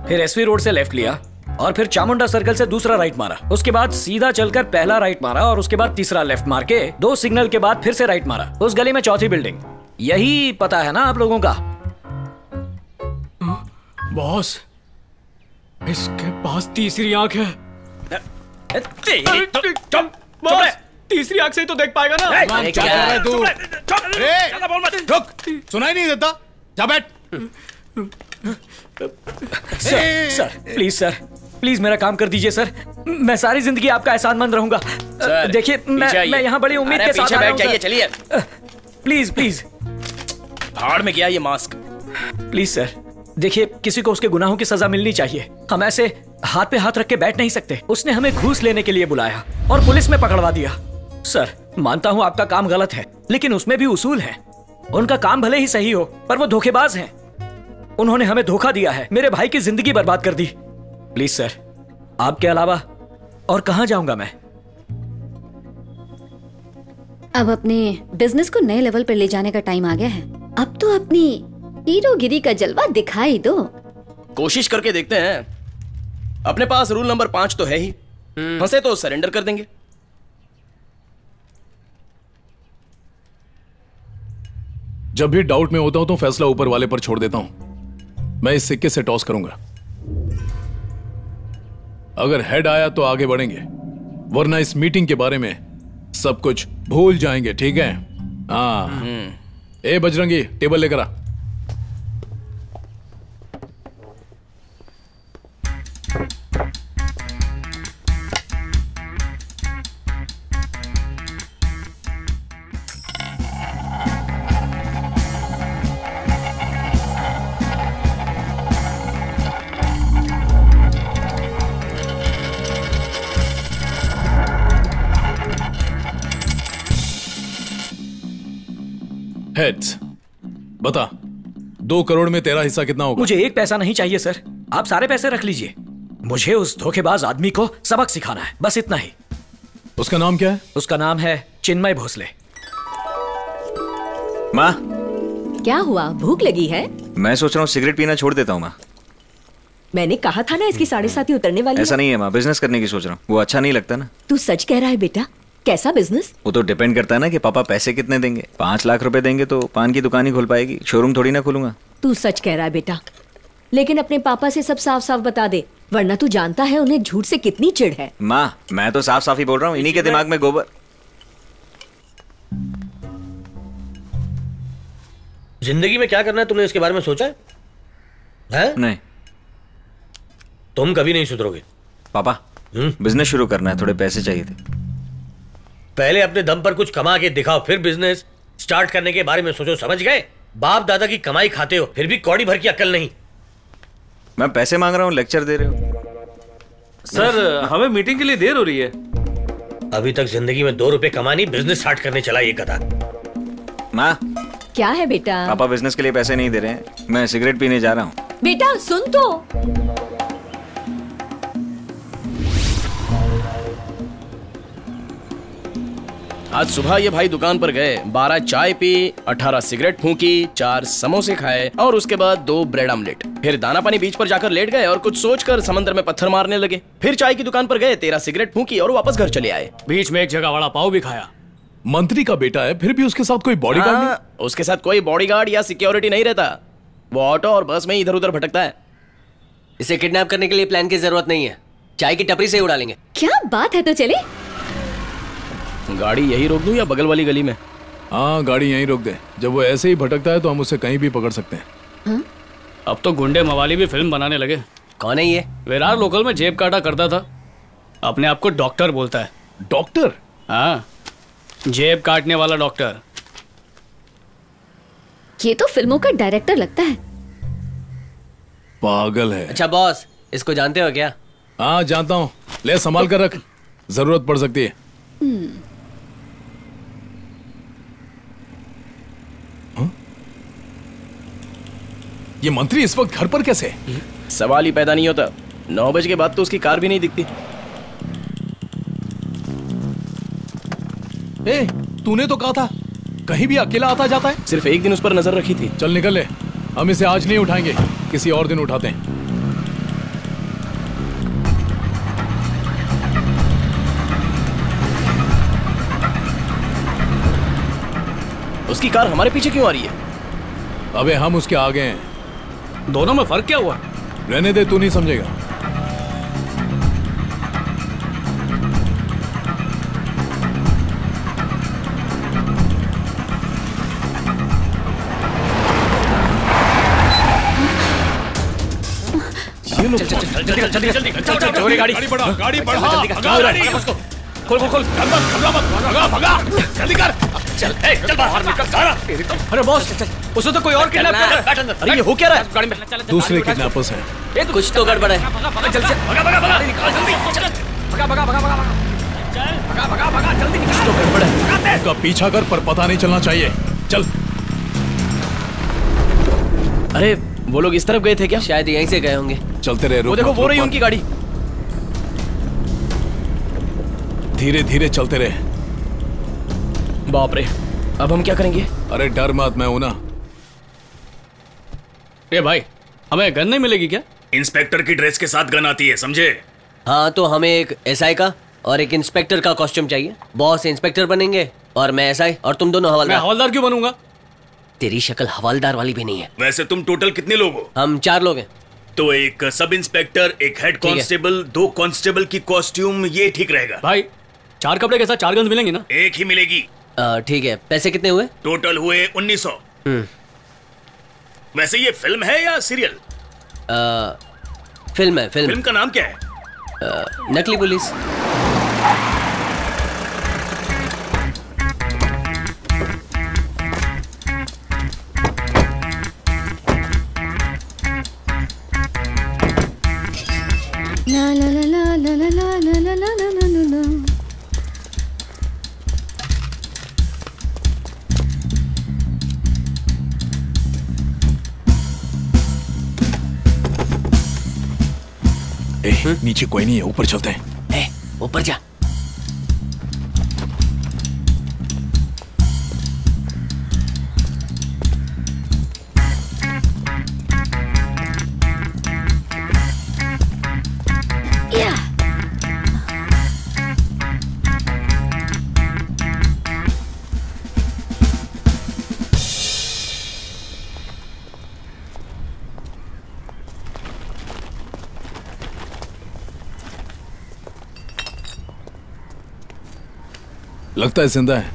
फिर एसवी रोड से लेफ्ट लिया और फिर चामुंडा सर्कल से दूसरा राइट मारा। उसके बाद सीधा चलकर पहला राइट मारा और उसके बाद तीसरा लेफ्ट मार के 2 सिग्नल के बाद फिर से राइट मारा। उस गली में चौथी बिल्डिंग। यही पता है ना आप लोगों का? बॉस, इसके पास तीसरी आंख है। बॉस, तीसरी आंख से ही तो देख पाएगा ना। क्या कर रहा है तू? रुक, सुनाई नहीं देता? जा बैठ। सर प्लीज सर, प्लीज मेरा काम कर दीजिए सर। मैं सारी जिंदगी आपका एहसानमंद रहूंगा। देखिए मैं यहाँ बड़ी उम्मीद के साथ बैठ जाइए। चलिए प्लीज प्लीज। भाड़ में गया ये मास्क। प्लीज सर, देखिए किसी को उसके गुनाहों की सजा मिलनी चाहिए। हम ऐसे हाथ पे हाथ रख के बैठ नहीं सकते। उसने हमें घूस लेने के लिए बुलाया और पुलिस में पकड़वा दिया। सर मानता हूँ आपका काम गलत है, लेकिन उसमें भी उसूल है। उनका काम भले ही सही हो पर वो धोखेबाज हैं। उन्होंने हमें धोखा दिया है, मेरे भाई की जिंदगी बर्बाद कर दी। प्लीज सर, आपके अलावा और कहां जाऊंगा मैं? अब अपने बिजनेस को नए लेवल पर ले जाने का टाइम आ गया है। अब तो अपनी हीरोगिरी का जलवा दिखाई दो। कोशिश करके देखते हैं। अपने पास रूल नंबर 5 तो है ही। फंसे तो सरेंडर कर देंगे। जब भी डाउट में होता हूं तो फैसला ऊपर वाले पर छोड़ देता हूं। मैं इस सिक्के से टॉस करूंगा। अगर हेड आया तो आगे बढ़ेंगे, वरना इस मीटिंग के बारे में सब कुछ भूल जाएंगे। ठीक है? हाँ। बजरंगी, टेबल लेकर आ। हेड्स, बता 2 करोड़ में तेरा हिस्सा कितना होगा? मुझे 1 पैसा नहीं चाहिए सर, आप सारे पैसे रख लीजिए। मुझे उस धोखेबाज आदमी को सबक सिखाना है, बस इतना ही। उसका नाम क्या है? उसका नाम है चिन्मय भोसले। माँ, क्या हुआ? भूख लगी है? मैं सोच रहा हूँ सिगरेट पीना छोड़ देता हूँ माँ। मैंने कहा था ना इसकी 7.5 उतरने वाली है। ऐसा नहीं है माँ, बिजनेस करने की सोच रहा हूँ। वो अच्छा नहीं लगता ना। तू सच कह रहा है बेटा? कैसा बिजनेस? वो तो डिपेंड करता है ना कि पापा पैसे कितने देंगे। 5 लाख रुपए देंगे तो पान की दुकान ही खुल पाएगी, शोरूम थोड़ी ना खोलूंगा। तू सच कह रहा है बेटा, लेकिन अपने पापा से सब साफ साफ बता दे, वरना तू जानता है उन्हें झूठ से कितनी चिढ़ है। माँ मैं तो साफ साफ ही बोल रहा हूँ, इन्हीं के दिमाग में गोबर। जिंदगी में क्या करना है तुमने इसके बारे में सोचा है? नहीं। तुम कभी नहीं सुधरोगे। पापा बिजनेस शुरू करना है, थोड़े पैसे चाहिए थे। पहले अपने दम पर कुछ कमा के दिखाओ, फिर बिजनेस स्टार्ट करने के बारे में सोचो। समझ गए? बाप दादा की कमाई खाते हो, फिर भी कौड़ी भर की अक्ल नहीं। मैं पैसे मांग रहा हूँ, लेक्चर दे रहे हो। सर हमें मीटिंग के लिए देर हो रही है। अभी तक जिंदगी में 2 रुपए कमानी, बिजनेस स्टार्ट करने चला ये गधा। माँ क्या है बेटा? पापा बिजनेस के लिए पैसे नहीं दे रहे हैं, मैं सिगरेट पीने जा रहा हूँ। बेटा सुन तो। आज सुबह ये भाई दुकान पर गए, 12 चाय पी, 18 सिगरेट फूंकी, 4 समोसे खाए और उसके बाद 2 ब्रेड आमलेट। फिर दाना पानी बीच पर जाकर लेट गए और कुछ सोचकर समंदर में पत्थर मारने लगे। फिर चाय की दुकान पर गए, 13 सिगरेट फूंकी और वापस घर चले आए। बीच में एक जगह वड़ा पाव भी खाया। मंत्री का बेटा है, फिर भी उसके साथ कोई बॉडीगार्ड नहीं? उसके साथ कोई बॉडीगार्ड या सिक्योरिटी नहीं रहता। वो ऑटो और बस में इधर उधर भटकता है। इसे किडनैप करने के लिए प्लान की जरूरत नहीं है, चाय की टपरी से ही उड़ा लेंगे। क्या बात है, तो चले। गाड़ी यही रोक दूं या बगल वाली गली में? हाँ, गाड़ी यहीं रोक दे। जब वो ऐसे ही भटकता है तो हम उसे कहीं भी पकड़ सकते हैं। हाँ? अब तो गुंडे मवाली भी फिल्म बनाने लगे। कौन है ये? विरार लोकल में जेब काटा करता था, अपने आप को डॉक्टर बोलता है। डॉक्टर? हाँ, जेब काटने वाला डॉक्टर। ये तो फिल्मों का डायरेक्टर लगता है। पागल है। अच्छा बॉस, इसको जानते हो क्या? हाँ जानता हूँ, ले संभाल कर रख, जरूरत पड़ सकती है। ये मंत्री इस वक्त घर पर कैसे? सवाल ही पैदा नहीं होता। 9 बजे के बाद तो उसकी कार भी नहीं दिखती। ए, तूने तो कहा था कहीं भी अकेला आता जाता है। सिर्फ एक दिन उस पर नजर रखी थी। चल निकल ले, हम इसे आज नहीं उठाएंगे, किसी और दिन उठाते हैं। उसकी कार हमारे पीछे क्यों आ रही है? अबे हम उसके आगे हैं। दोनों में फर्क क्या हुआ? रहने दे, तू नहीं समझेगा। जल्दी गाड़ी बढ़ा, गाड़ी बढ़ा, खोल खोल खोल, भगा भगा, जल्दी कर, चल चल बाहर निकल। अरे बॉस, उसे तो कोई और किडनैप कर रहा है। अरे ये हो क्या रहा है? गाड़ी में दूसरे किडनैपर्स हैं। ये कुछ तो गड़बड़ है। जल्दी से भगा भगा भगा, जल्दी भगा भगा भगा भगा, चल भगा भगा भगा, जल्दी निकल। कुछ तो गड़बड़ है। उसका पीछा कर, पर पता नहीं चलना चाहिए। चल। अरे वो लोग इस तरफ गए थे क्या? शायद यहीं से गए होंगे। चलते रहे। वो देखो, वो रही उनकी गाड़ी। धीरे धीरे चलते रहे। बाप रे, अब हम क्या करेंगे? अरे डर मत, मैं हूं ना। ए भाई, हमें गन नहीं मिलेगी क्या? इंस्पेक्टर की ड्रेस के साथ गन आती है, समझे? हाँ, तो हमें एक एसआई का और एक इंस्पेक्टर का कॉस्ट्यूम चाहिए। बॉस इंस्पेक्टर बनेंगे और मैं एसआई, और तुम दोनों हवलदार। मैं हवलदार क्यों बनूंगा? तेरी शक्ल हवलदार वाली भी नहीं है। वैसे तुम टोटल कितने लोग हो? हम 4 लोग हैं। तो एक सब इंस्पेक्टर, एक हेड कांस्टेबल, 2 कांस्टेबल की कॉस्ट्यूम, ये ठीक रहेगा। भाई 4 कपड़े के साथ 4 गन्स मिलेंगी ना? एक ही मिलेगी। ठीक है। पैसे कितने हुए? टोटल हुए 1900। वैसे ये फिल्म है या सीरियल? फिल्म है। फिल्म का नाम क्या है? नकली पुलिस। ला ला ला ला ला ला ला ला ला ला ला ला। नीचे कोई नहीं है, ऊपर चलते हैं। ऊपर जा। लगता है जिंदा है,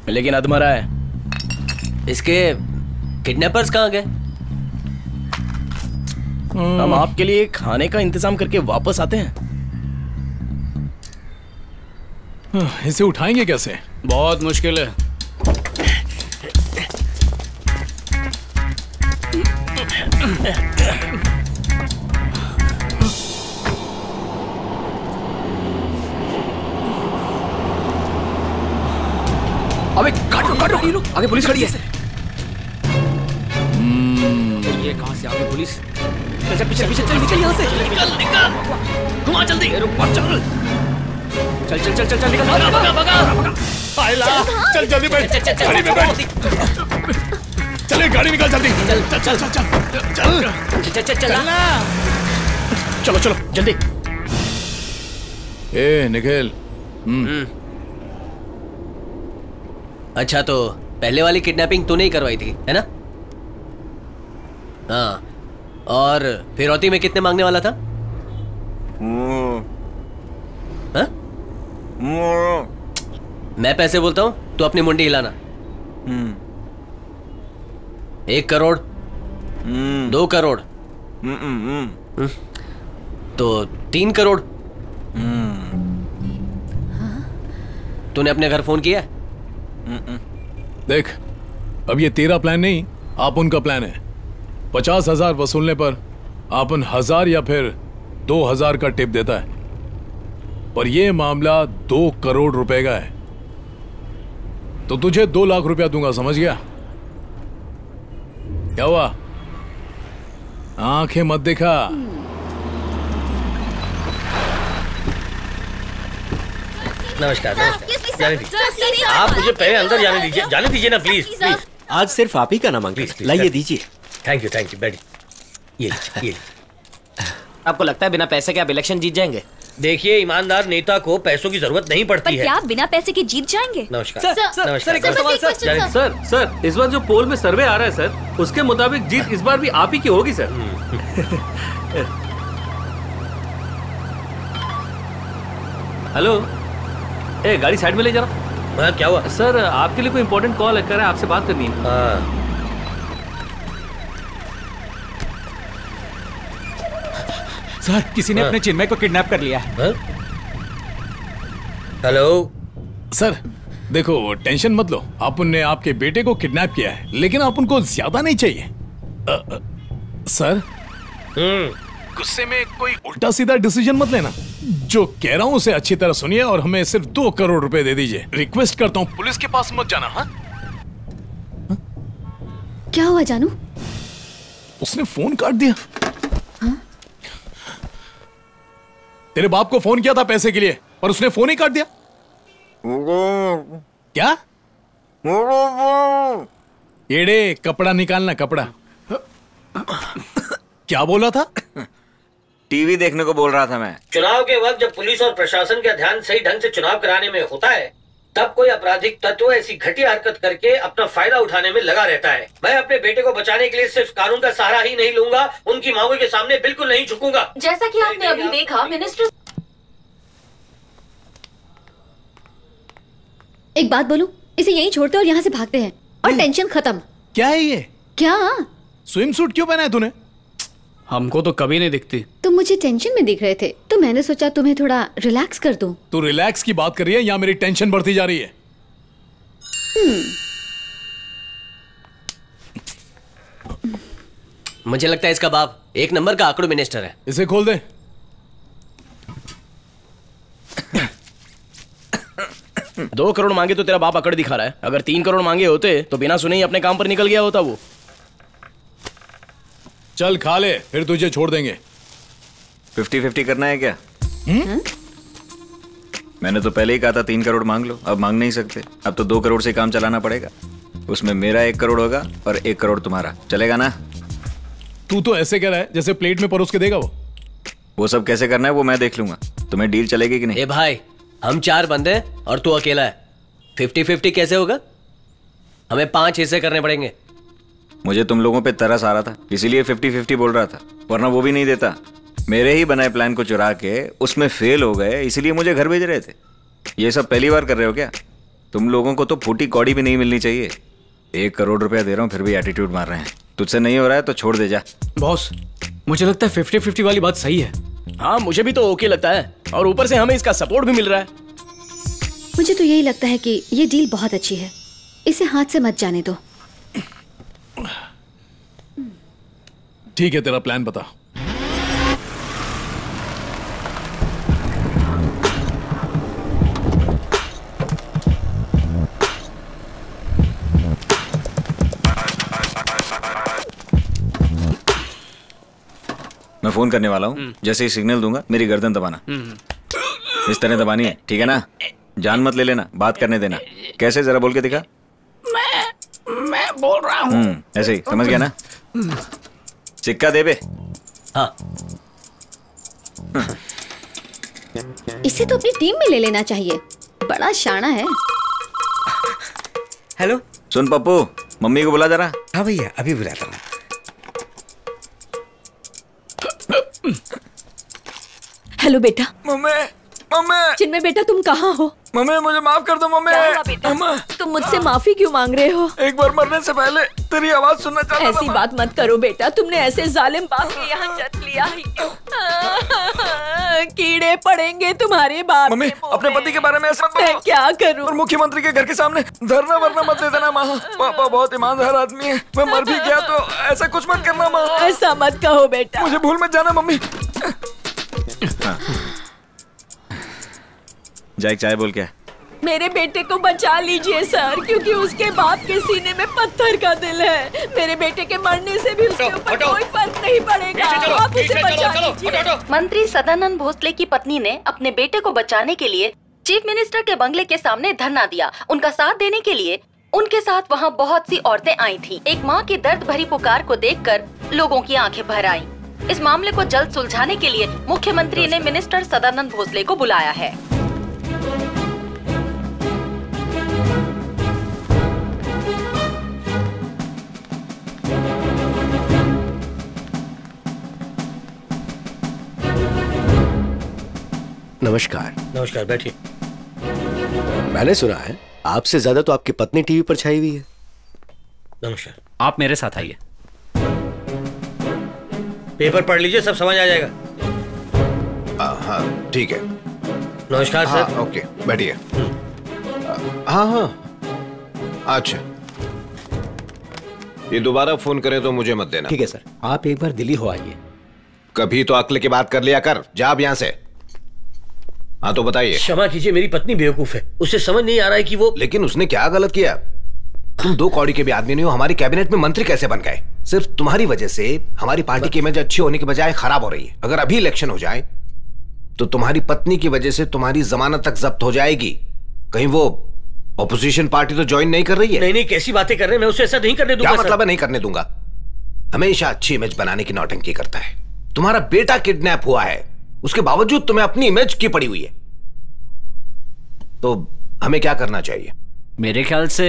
लेकिन अधमरा है। इसके किडनैपर्स कहाँ गए? हम आपके लिए खाने का इंतजाम करके वापस आते हैं। इसे उठाएंगे कैसे? बहुत मुश्किल है। अबे काटो काटो, आगे पुलिस खड़ी है। ये कहां से आ गई पुलिस? चल चल पीछे पीछे, चल निकल यहाँ से। निकल निकल, घुमा जल्दी। रुक मत, चल चल चल चल चल, निकल, भगा भगा भगा। साहिला चल जल्दी बैठ, गाड़ी में बैठ। चले गाड़ी निकाल जल्दी। चल चल चल चल चल चलना। चलो चलो जल्दी। ए निखिल। अच्छा तो पहले वाली किडनैपिंग तूने ही करवाई थी है ना? हाँ, और फिरौती में कितने मांगने वाला था? हाँ? मैं पैसे बोलता हूं, तू अपनी मुंडी हिलाना। 1 करोड़, 2 करोड़, तो 3 करोड़। तूने अपने घर फोन किया? देख, अब ये तेरा प्लान नहीं, आप उनका प्लान है। 50,000 वसूलने पर आपन 1,000 या फिर 2,000 का टिप देता है, और ये मामला 2 करोड़ रुपए का है, तो तुझे 2 लाख रुपया दूंगा, समझ गया? क्या हुआ? आंखें मत दिखा। नमस्कार। जाने दीजिए, आप मुझे पहले अंदर जाने दीजिए ना प्लीज। आज सिर्फ आप ही का नाम मांगे, लाइए दीजिए। थैंक यू बैठिए। ये आपको लगता है बिना पैसे के आप इलेक्शन जीत जाएंगे? देखिए, ईमानदार नेता को पैसों की जरूरत नहीं पड़ती है। क्या आप बिना पैसे के जीत जाएंगे? नमस्कार। सर, इस बार जो पोल में सर्वे आ रहा है सर, उसके मुताबिक जीत इस बार भी आप ही की होगी सर। हेलो, ए गाड़ी साइड में ले जा रहा। क्या हुआ? सर आपके लिए कोई इंपॉर्टेंट कॉल है, करे आपसे बात करनी है। सर, किसी ने अपने चिन्मय को किडनैप कर लिया है। हेलो सर, देखो टेंशन मत लो, आप उनने आपके बेटे को किडनैप किया है, लेकिन आप उनको ज्यादा नहीं चाहिए। सर, गुस्से में कोई उल्टा सीधा डिसीजन मत लेना। जो कह रहा हूं उसे अच्छी तरह सुनिए और हमें सिर्फ 2 करोड़ रुपए दे दीजिए। रिक्वेस्ट करता हूं, पुलिस के पास मत जाना। हाँ, क्या हुआ जानू? उसने फोन काट दिया। हाँ? तेरे बाप को फोन किया था पैसे के लिए, और उसने फोन ही काट दिया। क्या? एड़े, कपड़ा निकालना, कपड़ा। क्या बोला था? टीवी देखने को बोल रहा था मैं। चुनाव के वक्त जब पुलिस और प्रशासन का ध्यान सही ढंग से चुनाव कराने में होता है, तब कोई आपराधिक तत्व ऐसी घटिया हरकत करके अपना फायदा उठाने में लगा रहता है। मैं अपने बेटे को बचाने के लिए सिर्फ कानून का सहारा ही नहीं लूंगा, उनकी मांगों के सामने बिल्कुल नहीं झुकूंगा। जैसा कि आपने अभी देखा, मिनिस्टर। एक बात बोलूं, इसे यहीं छोड़ते और यहाँ से भागते हैं, और टेंशन खत्म। क्या है ये? क्या? स्विम सूट क्यों पहना है तूने? हमको तो कभी नहीं दिखती। तुम मुझे टेंशन में दिख रहे थे, तो मैंने सोचा तुम्हें थोड़ा रिलैक्स कर दूं। तू रिलैक्स की बात कर रही है या मेरी टेंशन बढ़ती जा रही है? मुझे लगता है इसका बाप 1 नंबर का आंकड़ों मिनिस्टर है। इसे खोल दे। 2 करोड़ मांगे तो तेरा बाप अकड़ दिखा रहा है। अगर 3 करोड़ मांगे होते तो बिना सुने ही अपने काम पर निकल गया होता वो। चल खा ले, फिर तुझे छोड़ देंगे। 50-50 करना है क्या? मैंने तो पहले ही कहा था 3 करोड़ मांग लो, अब मांग नहीं सकते। अब तो 2 करोड़ से काम चलाना पड़ेगा। उसमें मेरा 1 करोड़ होगा और 1 करोड़ तुम्हारा, चलेगा ना? तू तो ऐसे कह रहा है जैसे प्लेट में परोस के देगा वो सब कैसे करना है वो मैं देख लूंगा। तुम्हें डील चलेगी कि नहीं? ए भाई, हम 4 बंदे और तू अकेला है, 50-50 कैसे होगा? हमें 5 हिस्से करने पड़ेंगे। मुझे तुम लोगों पे तरस आ रहा था, इसीलिए 50-50 बोल रहा था, वरना वो भी नहीं देता। मेरे ही बनाए प्लान को चुरा के उसमें फेल हो गए, इसीलिए मुझे घर भेज रहे थे। ये सब पहली बार कर रहे हो क्या? तुम लोगों को तो फूटी कौड़ी भी नहीं मिलनी चाहिए। 1 करोड़ रुपया दे रहा हूँ फिर भी एटीट्यूड मार रहे हैं। तुझसे नहीं हो रहा है तो छोड़ दे जा। बॉस, मुझे लगता है 50-50 वाली बात सही है। हाँ, मुझे भी तो ओके लगता है, और ऊपर से हमें इसका सपोर्ट भी मिल रहा है। मुझे तो यही लगता है कि ये डील बहुत अच्छी है, इसे हाथ से मत जाने दो। ठीक है, तेरा प्लान बता। मैं फोन करने वाला हूँ, जैसे ही सिग्नल दूंगा मेरी गर्दन दबाना। इस तरह दबानी है, ठीक है ना? जान मत ले लेना, बात करने देना। कैसे, जरा बोल के दिखा। मैं बोल रहा हूँ। ऐसे ही, समझ गया ना? सिक्का दे बे। हाँ। इसे तो अपनी टीम में ले लेना चाहिए, बड़ा शाना है। हेलो। सुन पप्पू, मम्मी को बुला जरा। हाँ भैया, अभी बुलाता हूँ। हेलो बेटा। Mummy, mummy. चिन्मय बेटा, तुम कहाँ हो? मम्मी मुझे माफ कर दो मम्मी। बेटा, तुम मुझसे माफी क्यों मांग रहे हो? एक बार मरने से पहले तेरी आवाज सुनना चाहता था। ऐसी बात मत करो बेटा, तुमने ऐसे जालिम बाप के यहाँ जन्म लिया ही क्यों? कीड़े पड़ेंगे तुम्हारे बाप। मम्मी, अपने पति के बारे में ऐसा मत मैं क्या करूं? और मुख्यमंत्री के घर के सामने धरना वरना मत दे देना माँ। पापा बहुत ईमानदार आदमी है, मैं मर भी गया तो ऐसा कुछ मत करना माँ। ऐसा मत कहो बेटा। मुझे भूल मत जाना मम्मी। जाए चाय बोल क्या? मेरे बेटे को बचा लीजिए सर, क्योंकि उसके बाप के सीने में पत्थर का दिल है। मेरे बेटे के मरने से भी उसके ऊपर कोई फर्क नहीं पड़ेगा। आप उसे बचा लीजिए। मंत्री सदानंद भोसले की पत्नी ने अपने बेटे को बचाने के लिए चीफ मिनिस्टर के बंगले के सामने धरना दिया। उनका साथ देने के लिए उनके साथ वहां बहुत सी औरतें आई थीं। एक मां की दर्द भरी पुकार को देखकर लोगों की आंखें भर आईं। इस मामले को जल्द सुलझाने के लिए मुख्यमंत्री ने मिनिस्टर सदानंद भोसले को बुलाया है। नमस्कार। नमस्कार, बैठिए। मैंने सुना है आपसे ज्यादा तो आपकी पत्नी टीवी पर छाई हुई है। नमस्कार। आप मेरे साथ आइए। पेपर पढ़ लीजिए, सब समझ आ जाएगा। हाँ ठीक है। नमस्कार सर। हाँ, ओके बैठिए। हाँ हाँ अच्छा, ये दोबारा फोन करें तो मुझे मत देना। ठीक है सर, आप एक बार दिल्ली हो आइए। कभी तो अक्ल की बात कर लिया कर, जा अब यहाँ से। हाँ तो बताइए। क्षमा कीजिए, मेरी पत्नी बेवकूफ है, उसे समझ नहीं आ रहा है कि वो। लेकिन उसने क्या गलत किया? तुम 2 कौड़ी के भी आदमी नहीं हो, हमारी कैबिनेट में मंत्री कैसे बन गए? सिर्फ तुम्हारी वजह से हमारी पार्टी की इमेज अच्छी होने की बजाय खराब हो रही है। अगर अभी इलेक्शन हो जाए तो तुम्हारी पत्नी की वजह से तुम्हारी जमानत तक जब्त हो जाएगी। कहीं वो ऑपोजिशन पार्टी तो ज्वाइन नहीं कर रही है? नहीं नहीं, कैसी बातें कर रहे हैं, मैं उसे ऐसा नहीं करने दूंगा। क्या मतलब है नहीं करने दूंगा? हमेशा अच्छी इमेज बनाने की नौटंकी करता है। तुम्हारा बेटा किडनैप हुआ है, उसके बावजूद तुम्हें अपनी इमेज की पड़ी हुई है। तो हमें क्या करना चाहिए? मेरे ख्याल से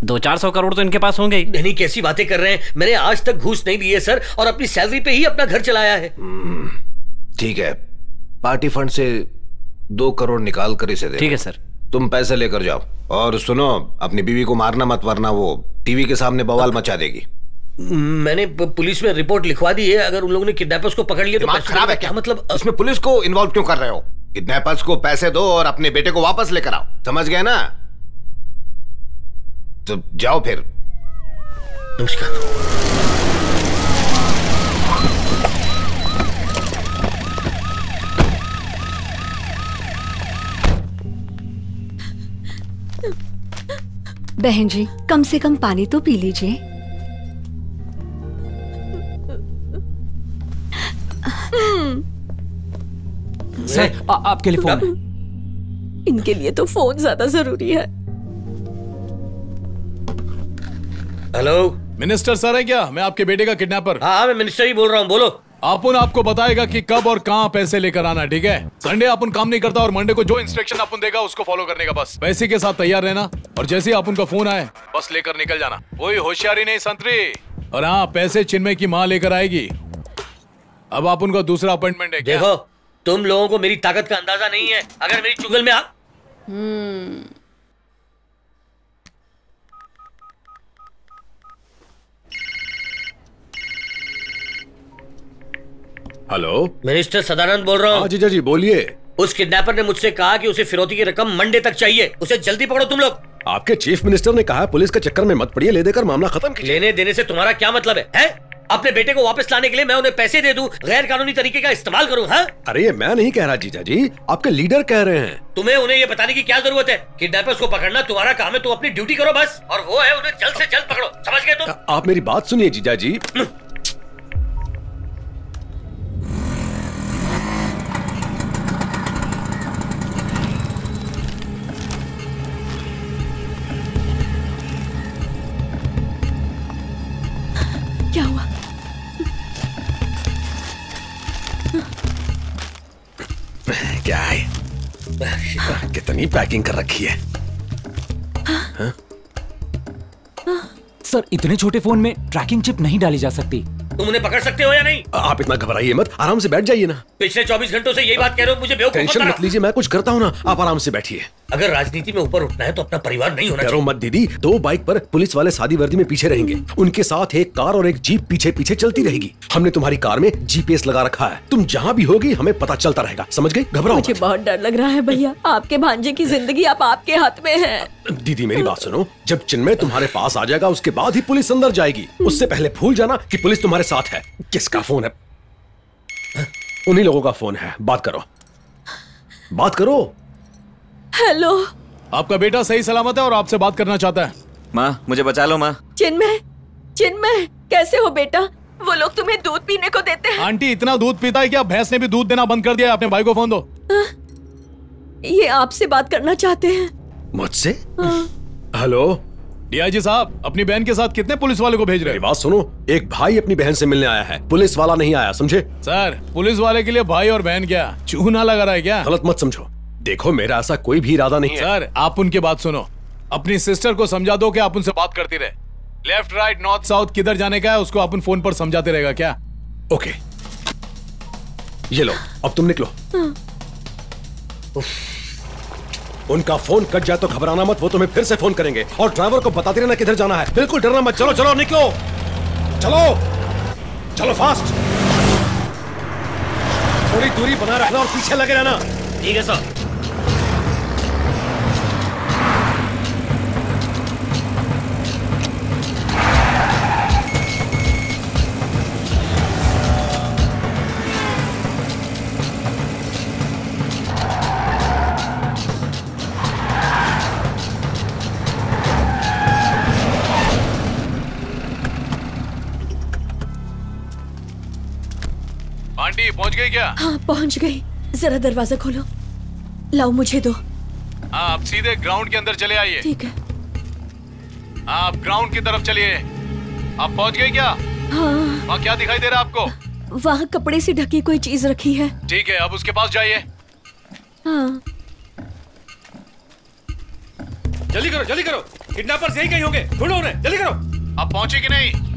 200-400 करोड़ तो इनके पास होंगे। नहीं, कैसी बातें कर रहे हैं, मैंने आज तक घूस नहीं ली है सर, और अपनी सैलरी पे ही अपना घर चलाया है। ठीक है, पार्टी फंड से 2 करोड़ निकाल कर इसे दे। ठीक है सर। तुम पैसे लेकर जाओ, और सुनो, अपनी बीवी को मारना मत, वरना वो टीवी के सामने बवाल मचा देगी। मैंने पुलिस में रिपोर्ट लिखवा दी है, अगर उन लोगों ने किडनैपर्स को पकड़ लिया तो दिमाग खराब है क्या? मतलब इसमें पुलिस को इन्वॉल्व क्यों कर रहे हो? किडनैपर्स को पैसे दो और अपने बेटे को वापस लेकर आओ, समझ गए ना? तो जाओ फिर। नमस्कार। बहन जी, कम से कम पानी तो पी लीजिए। सर, आपके लिए फोन। इनके लिए तो फोन ज्यादा जरूरी है। हेलो, मिनिस्टर सर है क्या? मैं आपके बेटे का किडनैपर। हाँ, मैं मिनिस्टर ही बोल रहा हूँ, बोलो। अपन आपको बताएगा कि कब और कहाँ पैसे लेकर आना, ठीक है? संडे अपन काम नहीं करता, और मंडे को जो इंस्ट्रक्शन अपन देगा उसको फॉलो करने का बस। पैसे के साथ तैयार रहना, और जैसे ही अपन का फोन आए बस लेकर निकल जाना। कोई होशियारी नहीं संतरी। और हाँ, पैसे चिन्मय की माँ लेकर आएगी। अब अपन का दूसरा अपॉइंटमेंट है। देखो, तुम लोगों को मेरी ताकत का अंदाजा नहीं है। अगर मेरी चुगल में आप हेलो, मिनिस्टर सदानंद बोल रहा हूँ। जीजा जी बोलिए। उस किडनैपर ने मुझसे कहा कि उसे फिरौती की रकम मंडे तक चाहिए, उसे जल्दी पकड़ो तुम लोग। आपके चीफ मिनिस्टर ने कहा पुलिस के चक्कर में मत पड़िए, ले देकर मामला खत्म कीजिए। लेने देने से तुम्हारा क्या मतलब है? अपने बेटे को वापस लाने के लिए मैं उन्हें पैसे दे दूं, गैर कानूनी तरीके का इस्तेमाल करूं? हाँ? अरे ये मैं नहीं कह रहा जीजा जी, आपके लीडर कह रहे हैं। तुम्हें उन्हें ये बताने की क्या जरूरत है? किडनैपर्स को पकड़ना तुम्हारा काम है, तुम अपनी ड्यूटी करो बस, और वो है उन्हें जल्द से जल्द पकड़ो, समझ गए तुम? आप मेरी बात सुनिए जीजा जी। क्या हुआ? क्या है? कितनी पैकिंग कर रखी है? हाँ? सर, इतने छोटे फोन में ट्रैकिंग चिप नहीं डाली जा सकती। तुम उन्हें पकड़ सकते हो या नहीं? आप इतना घबराइए मत, आराम से बैठ जाइए ना। पिछले 24 घंटों से यही बात कह रहे हो, मुझे बेवकूफ मत टेंशन बना। मत लीजिए, मैं कुछ करता हूँ ना, आप आराम से बैठिए। अगर राजनीति में ऊपर उठना है तो अपना परिवार नहीं होना डरो चाहिए। मत दीदी, 2 बाइक पर पुलिस वाले सादी वर्दी में पीछे रहेंगे, उनके साथ एक कार और एक जीप पीछे पीछे चलती रहेगी। हमने तुम्हारी कार में जीपीएस लगा रखा है, तुम जहाँ भी होगी हमें पता चलता रहेगा, समझ गई? घबराओ मुझे बहुत डर लग रहा है भैया, आपके भांजे की जिंदगी अब आपके हाथ में है। दीदी मेरी बात सुनो, जब चिन्मय तुम्हारे पास आ जाएगा उसके बाद ही पुलिस अंदर जाएगी, उससे पहले भूल जाना कि पुलिस तुम्हारे साथ है। किसका फोन है? उन्हीं लोगों का फोन है, बात करो, बात करो। हेलो, आपका बेटा सही सलामत है और आपसे बात करना चाहता है। माँ, मुझे बचा लो माँ। चिन्मय, चिन्मय कैसे हो बेटा? वो लोग तुम्हें दूध पीने को देते हैं। आंटी, इतना दूध पीता है क्या? भैंस ने भी दूध देना बंद कर दिया। अपने भाई को फोन दो। ये आपसे बात करना चाहते हैं। मुझसे? हेलो डीआईजी साहब, अपनी बहन के साथ कितने पुलिस वाले को भेज रहे हैं? बात सुनो, एक भाई अपनी बहन से मिलने आया है, पुलिस वाला नहीं आया, समझे? सर, पुलिस वाले के लिए भाई और बहन क्या चूना लगा रहा है क्या? गलत मत समझो, देखो मेरा ऐसा कोई भी इरादा नहीं है। सर, आप उनकी बात सुनो, अपनी सिस्टर को समझा दो कि आप उनसे बात करती रहे। लेफ्ट राइट नॉर्थ साउथ किधर जाने का है उसको अपन फोन पर समझाते रहेगा क्या? ओके, ये लो, अब तुम निकलो। उनका फोन कट जाए तो घबराना मत, वो तुम्हें फिर से फोन करेंगे, और ड्राइवर को बताते रहना किधर जाना है, बिल्कुल डरना मत। चलो चलो निकलो, चलो चलो फास्ट, थोड़ी दूरी बना रखना और पीछे लगे रहना। ठीक है सर। आंटी पहुंच गई क्या? हाँ पहुंच गई, जरा दरवाजा खोलो। लाओ मुझे दो। हाँ, आप सीधे ग्राउंड के अंदर चले आइए। ठीक है। हाँ, आप ग्राउंड की तरफ चलिए। आप पहुंच गए क्या? हाँ। वहाँ क्या दिखाई दे रहा है आपको? वहाँ कपड़े से ढकी कोई चीज रखी है। ठीक है, अब उसके पास जाइए। हाँ। जल्दी करो, जल्दी करो, किडनैपर्स यही कहीं होंगे, ढूंढो उन्हें, जल्दी करो। आप पहुंचे कि नहीं?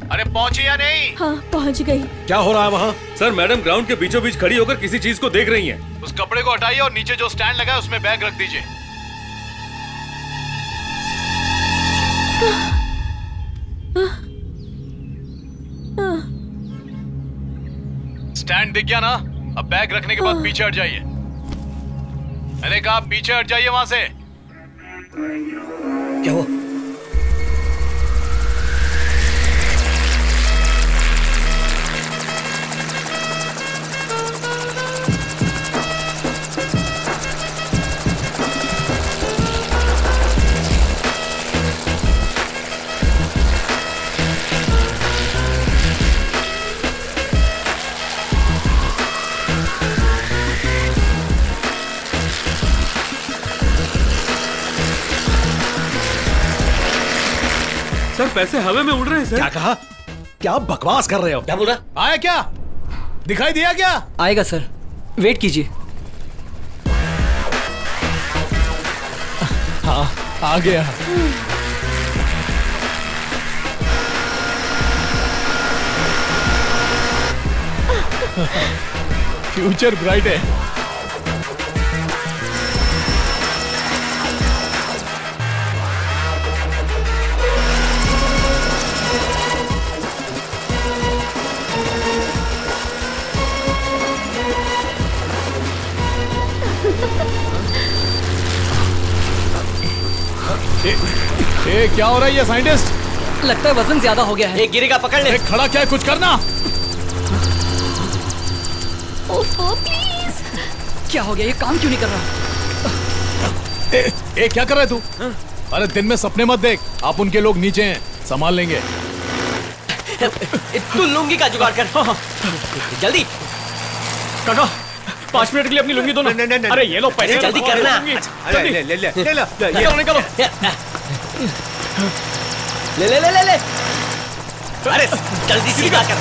अरे पहुंचे या नहीं? हाँ पहुंच गई। क्या हो रहा है वहाँ? सर, मैडम ग्राउंड के बीचों बीच खड़ी होकर किसी चीज को देख रही हैं। उस कपड़े को हटाइए और नीचे जो स्टैंड लगा है उसमें बैग रख दीजिए। स्टैंड दिख गया ना? अब बैग रखने के बाद पीछे हट जाइए। मैंने कहा पीछे हट जाइए वहां से। क्या हुआ? सर, पैसे हवा में उड़ रहे हैं सर। क्या कहा? क्या बकवास कर रहे हो? क्या बोल रहा? आया क्या? दिखाई दिया क्या? आएगा सर, वेट कीजिए। हाँ, आ गया। फ्यूचर ब्राइट है। ए, क्या हो रहा है ये साइंटिस्ट? लगता है वजन ज्यादा हो गया है। एक गिरेगा, पकड़ ले। खड़ा क्या है, कुछ करना। ओफो प्लीज। क्या हो गया, ये काम क्यों नहीं कर रहा? ए, क्या कर रहा है तू? अरे दिन में सपने मत देख, आप उनके लोग नीचे हैं, संभाल लेंगे। तू लुंगी का जुगाड़ कर। जल्दी काका, 5 मिनट के लिए अपनी लुंगी दो ना। अरे ये लो पैसे, जल्दी करना। अरे ले ले ले ले ले, निकालो निकालो। ले ले ले ले ले। अरे जल्दी सीधा कर।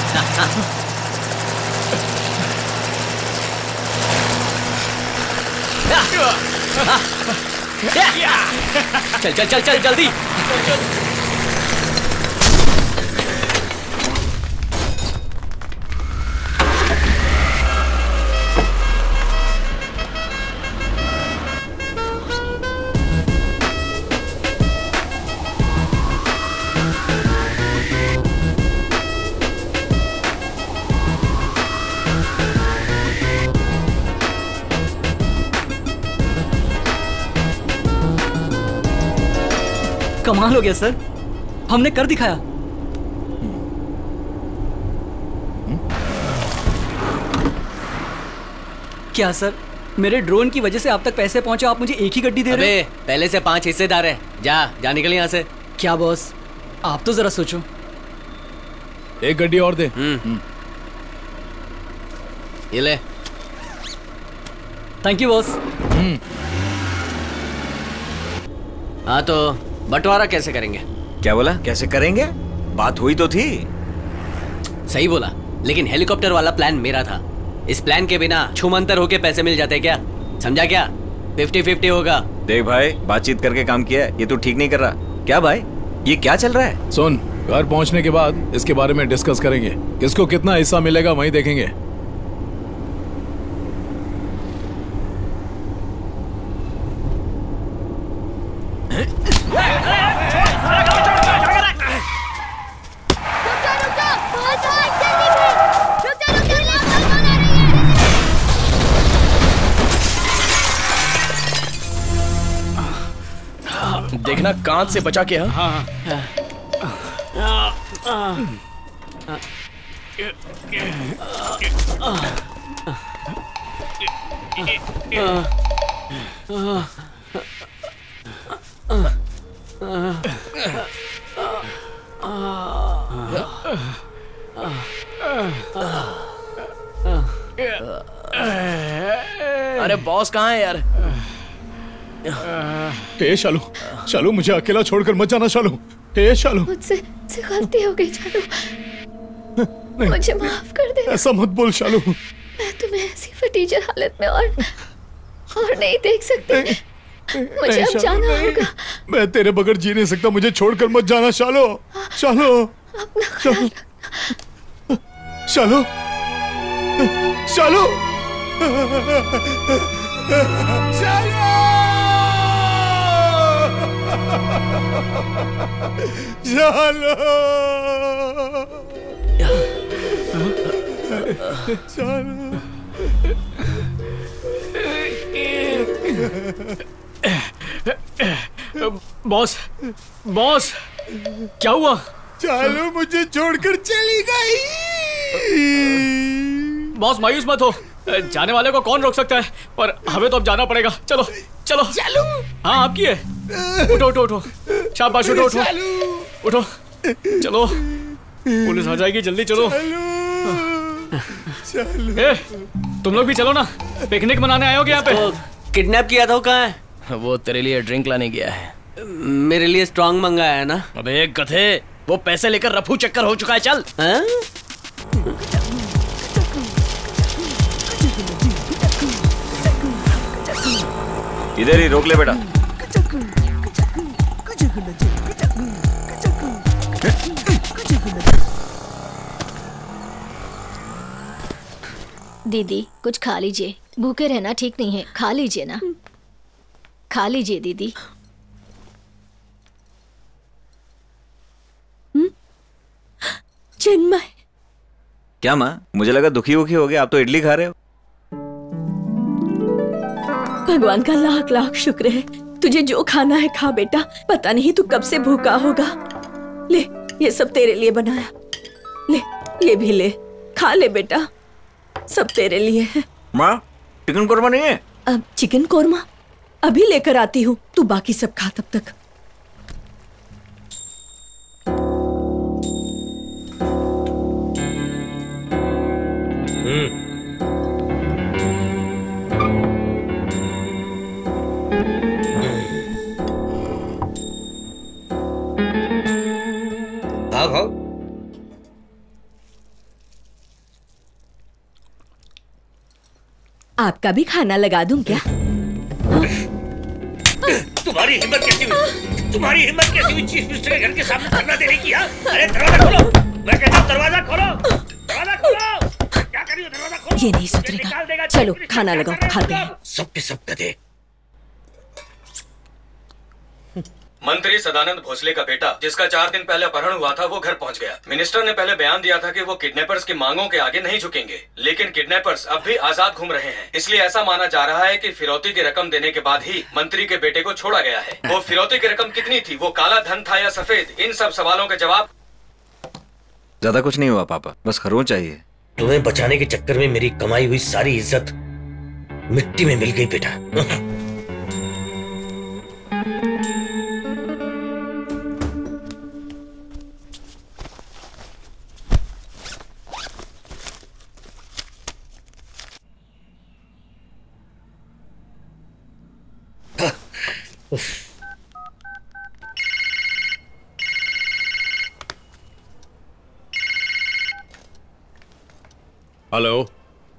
चल चल चल चल जल्दी। कमाल हो गया सर, हमने कर दिखाया। क्या सर, मेरे ड्रोन की वजह से आप तक पैसे पहुंचे, आप मुझे एक ही गड्डी दे रहे हो? पहले से 5 हिस्सेदार है। जा निकल यहाँ से। क्या बॉस, आप तो जरा सोचो। एक गड्डी और दे। ये ले। Thank you boss. हाँ तो बंटवारा कैसे करेंगे? क्या बोला? कैसे करेंगे? बात हुई तो थी। सही बोला, लेकिन हेलीकॉप्टर वाला प्लान मेरा था। इस प्लान के बिना छूमंतर होके पैसे मिल जाते क्या? समझा क्या? 50-50 होगा। देख भाई, बातचीत करके काम किया है, ये तू ठीक नहीं कर रहा। क्या भाई, ये क्या चल रहा है? सुन, घर पहुंचने के बाद इसके बारे में डिस्कस करेंगे। किसको कितना हिस्सा मिलेगा वहीं देखेंगे। देखना कांच से बचा के। हाँ अरे बॉस कहाँ है यार? हे शालू, शालू मुझे अकेला छोड़कर मत जाना शालू। हे शालू, मुझसे गलती हो गई शालू, मुझे माफ कर दे। ऐसा मत बोल शालू। मैं तुम्हें ऐसी फटीचर हालत में और नहीं देख सकती। मुझे अब जाना होगा। मैं तेरे बगैर जी नहीं सकता, मुझे छोड़कर मत जाना शालू। शालू, अपना ख्याल शालू, शालू, बॉस, बॉस, क्या हुआ? चालू मुझे छोड़कर चली गई। बॉस मायूस मत हो, जाने वाले को कौन रोक सकता है, पर हमें तो अब जाना पड़ेगा। चलो चलो। चालू, हाँ आपकी है। उठो उठो उठो, शाबाश, उठो उठो उठो, चलो पुलिस आ जाएगी, जल्दी चलो। ए, तुम लोग भी चलो ना, पिकनिक मनाने आए हो यहाँ पे? किडनैप किया था, कहाँ है? वो तेरे लिए ड्रिंक लाने गया है। मेरे लिए स्ट्रॉन्ग मंगाया है ना? अबे गधे, वो पैसे लेकर रफू चक्कर हो चुका है। चल। इधर ही रोक ले बेटा। दीदी कुछ खा लीजिए, भूखे रहना ठीक नहीं है, खा लीजिए ना, खा लीजिए दीदी। चिन्मय। क्या माँ, मुझे लगा दुखी वुखी हो गया, आप तो इडली खा रहे हो। भगवान का लाख लाख शुक्र है, तुझे जो खाना है खा बेटा, पता नहीं तू कब से भूखा होगा। ले, ये सब तेरे लिए बनाया, ले ये भी ले, खा ले बेटा, सब तेरे लिए है। माँ, चिकन कोरमा नहीं है? अब चिकन कोरमा अभी लेकर आती हूँ, तू बाकी सब खा तब तक। हाँ खाओ, आपका भी खाना लगा दूं क्या? तुम्हारी हिम्मत कैसी हुई? तुम्हारी हिम्मत कैसी हुई चीफ मिनिस्टर के घर के सामने धरना देने की? अरे दरवाजा खोलो, मैं कहता हूँ दरवाजा खोलो, दरवाजा खोलो। क्या कर रही हो? दरवाजा खोलो। ये नहीं सुधरेगा। चलो खाना लगाओ, खाते हैं। सबके सब गधे। मंत्री सदानंद भोसले का बेटा, जिसका 4 दिन पहले अपहरण हुआ था, वो घर पहुंच गया। मिनिस्टर ने पहले बयान दिया था कि वो किडनैपर्स की मांगों के आगे नहीं झुकेंगे, लेकिन किडनैपर्स अब भी आजाद घूम रहे हैं। इसलिए ऐसा माना जा रहा है कि फिरौती की रकम देने के बाद ही मंत्री के बेटे को छोड़ा गया है। वो फिरौती की रकम कितनी थी, वो काला धन था या सफेद, इन सब सवालों के जवाब। ज्यादा कुछ नहीं हुआ पापा, बस खरोंच चाहिए। तुम्हें बचाने के चक्कर में मेरी कमाई हुई सारी इज्जत मिट्टी में मिल गई बेटा। हेलो,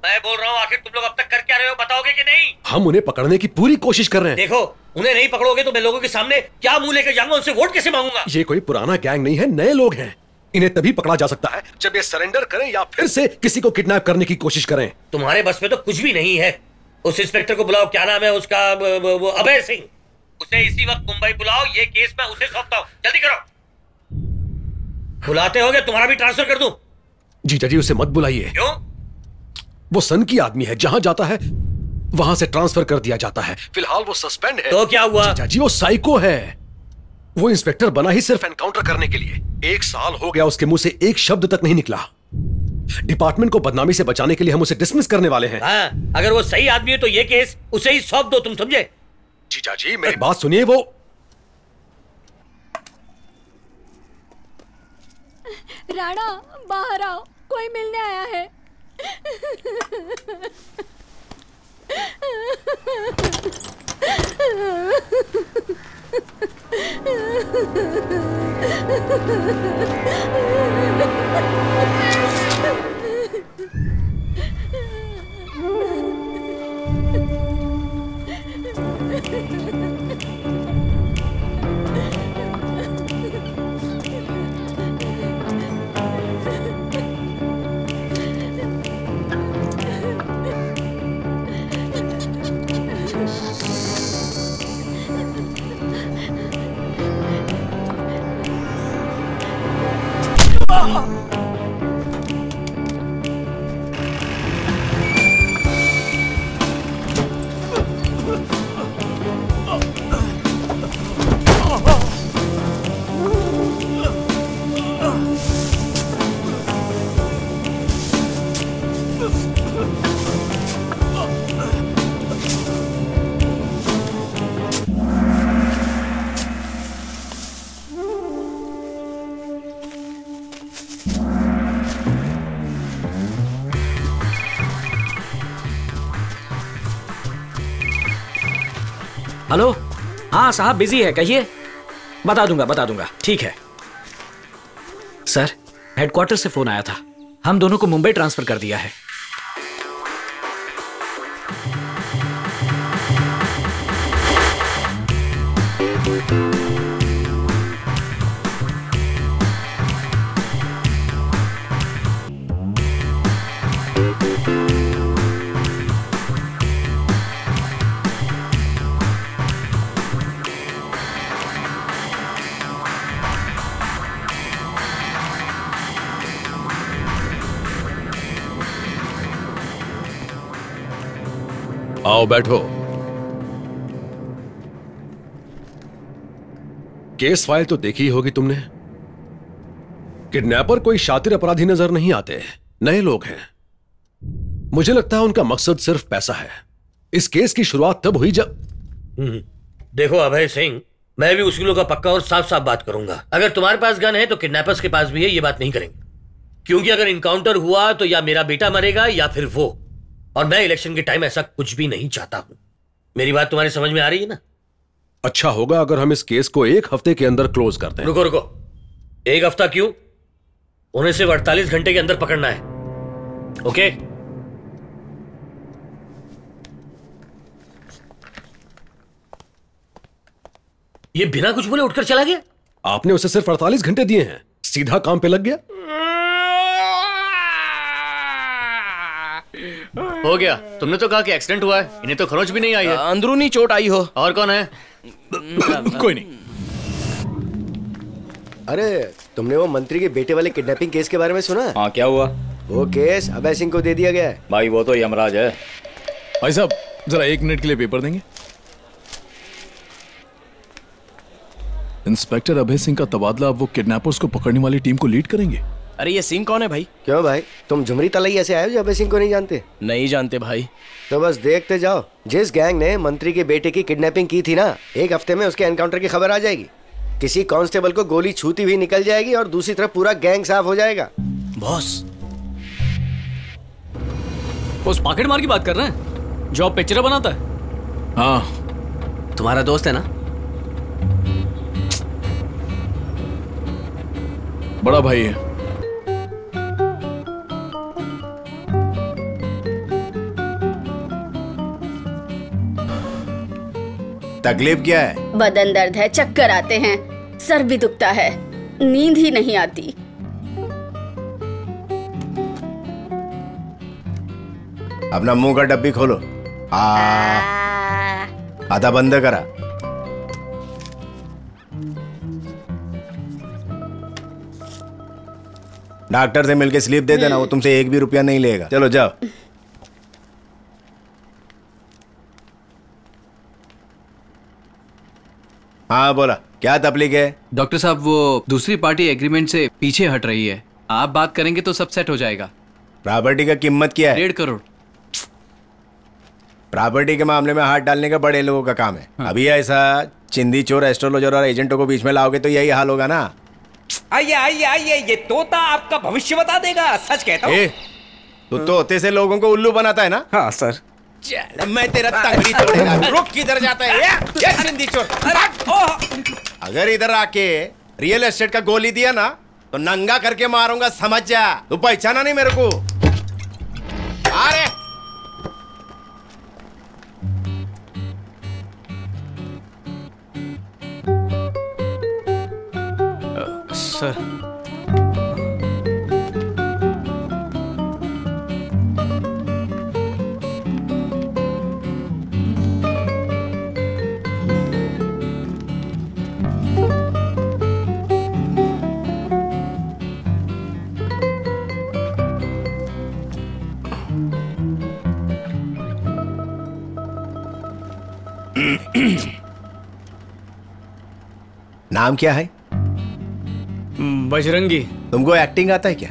मैं बोल रहा हूँ, आखिर तुम लोग अब तक कर क्या रहे हो, बताओगे कि नहीं? हम उन्हें पकड़ने की पूरी कोशिश कर रहे हैं। देखो, उन्हें नहीं पकड़ोगे तो मैं लोगों के सामने क्या मुंह लेकर जाऊंगा, उनसे वोट कैसे मांगूंगा? ये कोई पुराना गैंग नहीं है, नए लोग हैं। इन्हें तभी पकड़ा जा सकता है जब ये सरेंडर करें या फिर से किसी को किडनैप करने की कोशिश करें। तुम्हारे बस में तो कुछ भी नहीं है। उस इंस्पेक्टर को बुलाओ, क्या नाम है उसका, वो अभय सिंह। उसे इसी वक्त मुंबई बुलाओ, ये केस मैं उसे सौंपता हूँ, जल्दी करो। बुलाते होगे, तुम्हारा भी ट्रांसफर कर दूं? जीजा जी, उसे मत बुलाइए। क्यों? वो सन की आदमी है, जहां जाता है वहां से ट्रांसफर कर दिया जाता है। फिलहाल वो सस्पेंड है। तो क्या हुआ? जीजा जी, वो साइको है। वो इंस्पेक्टर बना ही सिर्फ एनकाउंटर करने के लिए। 1 साल हो गया, उसके मुंह से एक शब्द तक नहीं निकला। डिपार्टमेंट को बदनामी से बचाने के लिए हम उसे डिसमिस करने वाले हैं। हाँ, अगर वो सही आदमी है तो ये केस उसे ही सौंप दो, तुम समझे? जीजा जी, मेरी बात सुनिए। वो राणा, बाहर आओ, कोई मिलने आया है। हेलो, हाँ साहब बिजी है, कहिए। बता दूंगा, ठीक है। सर, हेडक्वार्टर से फोन आया था, हम दोनों को मुंबई ट्रांसफर कर दिया है। आओ बैठो। केस फाइल तो देखी ही होगी तुमने। किडनैपर कोई शातिर अपराधी नजर नहीं आते, नए लोग हैं। मुझे लगता है उनका मकसद सिर्फ पैसा है। इस केस की शुरुआत तब हुई जब देखो अभय सिंह, मैं भी उसूलों का पक्का और साफ साफ बात करूंगा। अगर तुम्हारे पास गन है तो किडनैपर्स के पास भी है, ये बात नहीं करेंगे। क्योंकि अगर इनकाउंटर हुआ तो या मेरा बेटा मरेगा या फिर वो, और मैं इलेक्शन के टाइम ऐसा कुछ भी नहीं चाहता हूं। मेरी बात तुम्हारी समझ में आ रही है ना? अच्छा होगा अगर हम इस केस को 1 हफ्ते के अंदर क्लोज कर दें। रुको, 1 हफ्ता क्यों? उन्हें सिर्फ 48 घंटे के अंदर पकड़ना है। ओके? ये बिना कुछ बोले उठकर चला गया? आपने उसे सिर्फ 48 घंटे दिए हैं, सीधा काम पे लग गया। हो गया। तुमने तो कहा कि एक्सीडेंट हुआ है, इन्हें तो खरोंच भी नहीं आई है। अंदरूनी चोट आई हो। और कौन है? कोई नहीं। अरे तुमने वो मंत्री के बेटे वाले किडनैपिंग केस के बारे में सुना? हाँ, क्या हुआ? वो केस अभय सिंह को दे दिया गया है। भाई वो तो यमराज है। भाई साहब जरा 1 मिनट के लिए पेपर देंगे। इंस्पेक्टर अभय सिंह का तबादला अब वो किडनैपर्स को पकड़ने वाली टीम को लीड करेंगे। अरे ये सिंह कौन है भाई? क्यों भाई, तुम झुमरी तलैया से आए हो जो अभय सिंह को नहीं जानते? नहीं जानते भाई। तो बस देखते जाओ, जिस गैंग ने मंत्री के बेटे की किडनैपिंग की थी ना, 1 हफ्ते में उसके एनकाउंटर की खबर आ जाएगी। किसी कांस्टेबल को गोली छूती हुई निकल जाएगी और दूसरी तरफ पूरा गैंग साफ हो जाएगा। बॉस, उस पॉकेट मार की बात कर रहे हैं जो पिक्चर बनाता है? हाँ। तुम्हारा दोस्त है ना? बड़ा भाई है। तकलीफ क्या है? बदन दर्द है, चक्कर आते हैं, सर भी दुखता है, नींद ही नहीं आती। अपना मुंह का डब्बी खोलो। आधा बंद करा। डॉक्टर से मिलके स्लिप दे देना, वो तुमसे 1 भी रुपया नहीं लेगा। चलो जाओ। हाँ बोला, क्या तकलीफ है? डॉक्टर साहब वो दूसरी पार्टी एग्रीमेंट से पीछे हट रही है, आप बात करेंगे तो सब सेट हो जाएगा। प्रॉपर्टी का कीमत क्या है? 1.5 करोड़। प्रॉपर्टी के मामले में हाथ डालने का बड़े लोगों का काम है। अभी ऐसा चिंदी चोर, एस्ट्रोलॉजर और एजेंटों को बीच में लाओगे तो यही हाल होगा ना। आइए आइए आइए, ये तोता आपका भविष्य बता देगा, सच कहता हूँ। तू तोते से लोगों को उल्लू बनाता है ना? हाँ सर। चल मैं तेरा तंगड़ी तोड़ेगा। रुक, किधर जाता है ये चिंदी चोर? अगर इधर आके रियल एस्टेट का गोली दिया ना तो नंगा करके मारूंगा, समझ जा। तू पहचाना नहीं मेरे को? अरे सर, नाम क्या है? बजरंगी। तुमको एक्टिंग आता है क्या?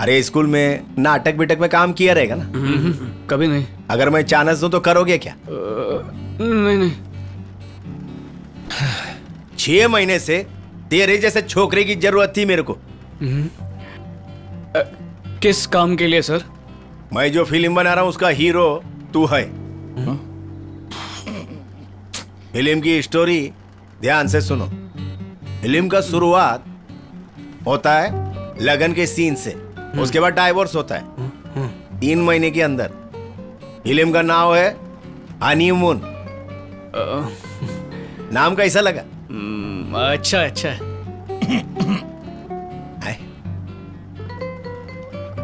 अरे स्कूल में नाटक बिटक में काम किया रहेगा ना? कभी नहीं। अगर मैं चांस दूं तो करोगे क्या? नहीं। 6 महीने से तेरे जैसे छोकरे की जरूरत थी मेरे को। किस काम के लिए सर? मैं जो फिल्म बना रहा हूं उसका हीरो तू है। फिल्म की स्टोरी ध्यान से सुनो। फिल्म का शुरुआत होता है लगन के सीन से, उसके बाद डाइवोर्स होता है 3 महीने के अंदर। फिल्म का नाम है हनीमून। नाम कैसा लगा? अच्छा।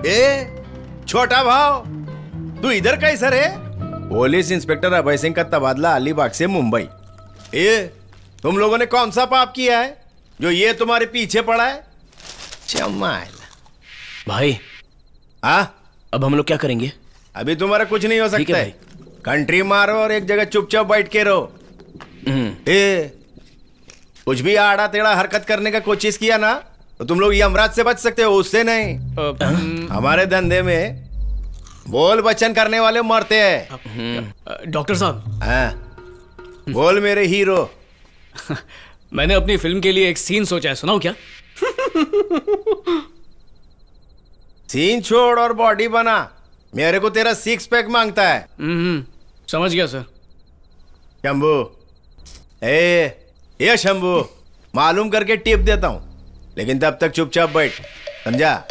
ए छोटा भाव, तू इधर कैसा रे? पुलिस इंस्पेक्टर अभय सिंह का तबादला अलीबाग से मुंबई। तुम लोगों ने कौन सा पाप किया है जो ये तुम्हारे पीछे पड़ा है? चमाल भाई। अब हम लोग क्या करेंगे? अभी तुम्हारा कुछ नहीं हो सकता है। कंट्री मारो और एक जगह चुपचाप बैठ के रहो। कुछ भी आड़ा टेढ़ा हरकत करने का कोशिश किया ना तो तुम लोग यमराज से बच सकते हो, उससे नहीं। हमारे धंधे में बोल बचन करने वाले मरते हैं। डॉक्टर साहब। बोल मेरे हीरो। मैंने अपनी फिल्म के लिए एक सीन सोचा है, सुनाऊं क्या? सीन छोड़ और बॉडी बना। मेरे को तेरा 6 पैक मांगता है। समझ गया सर। शंभू, ये शंभू, मालूम करके टिप देता हूं, लेकिन तब तक चुपचाप बैठ, समझा?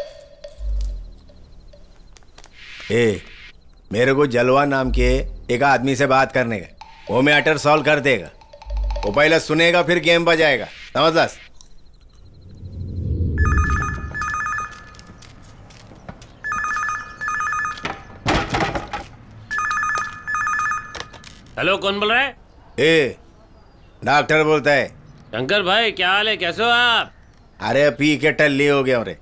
मेरे को जलवा नाम के एक आदमी से बात करने का, वो मैटर सॉल्व कर देगा। वो पहले सुनेगा फिर गेम बजाएगा, समझलास? हेलो, कौन बोल रहा है? ए, डॉक्टर बोलता है। शंकर भाई, क्या हाल है, कैसे हो आप? अरे पी के टल्ली हो गया रे।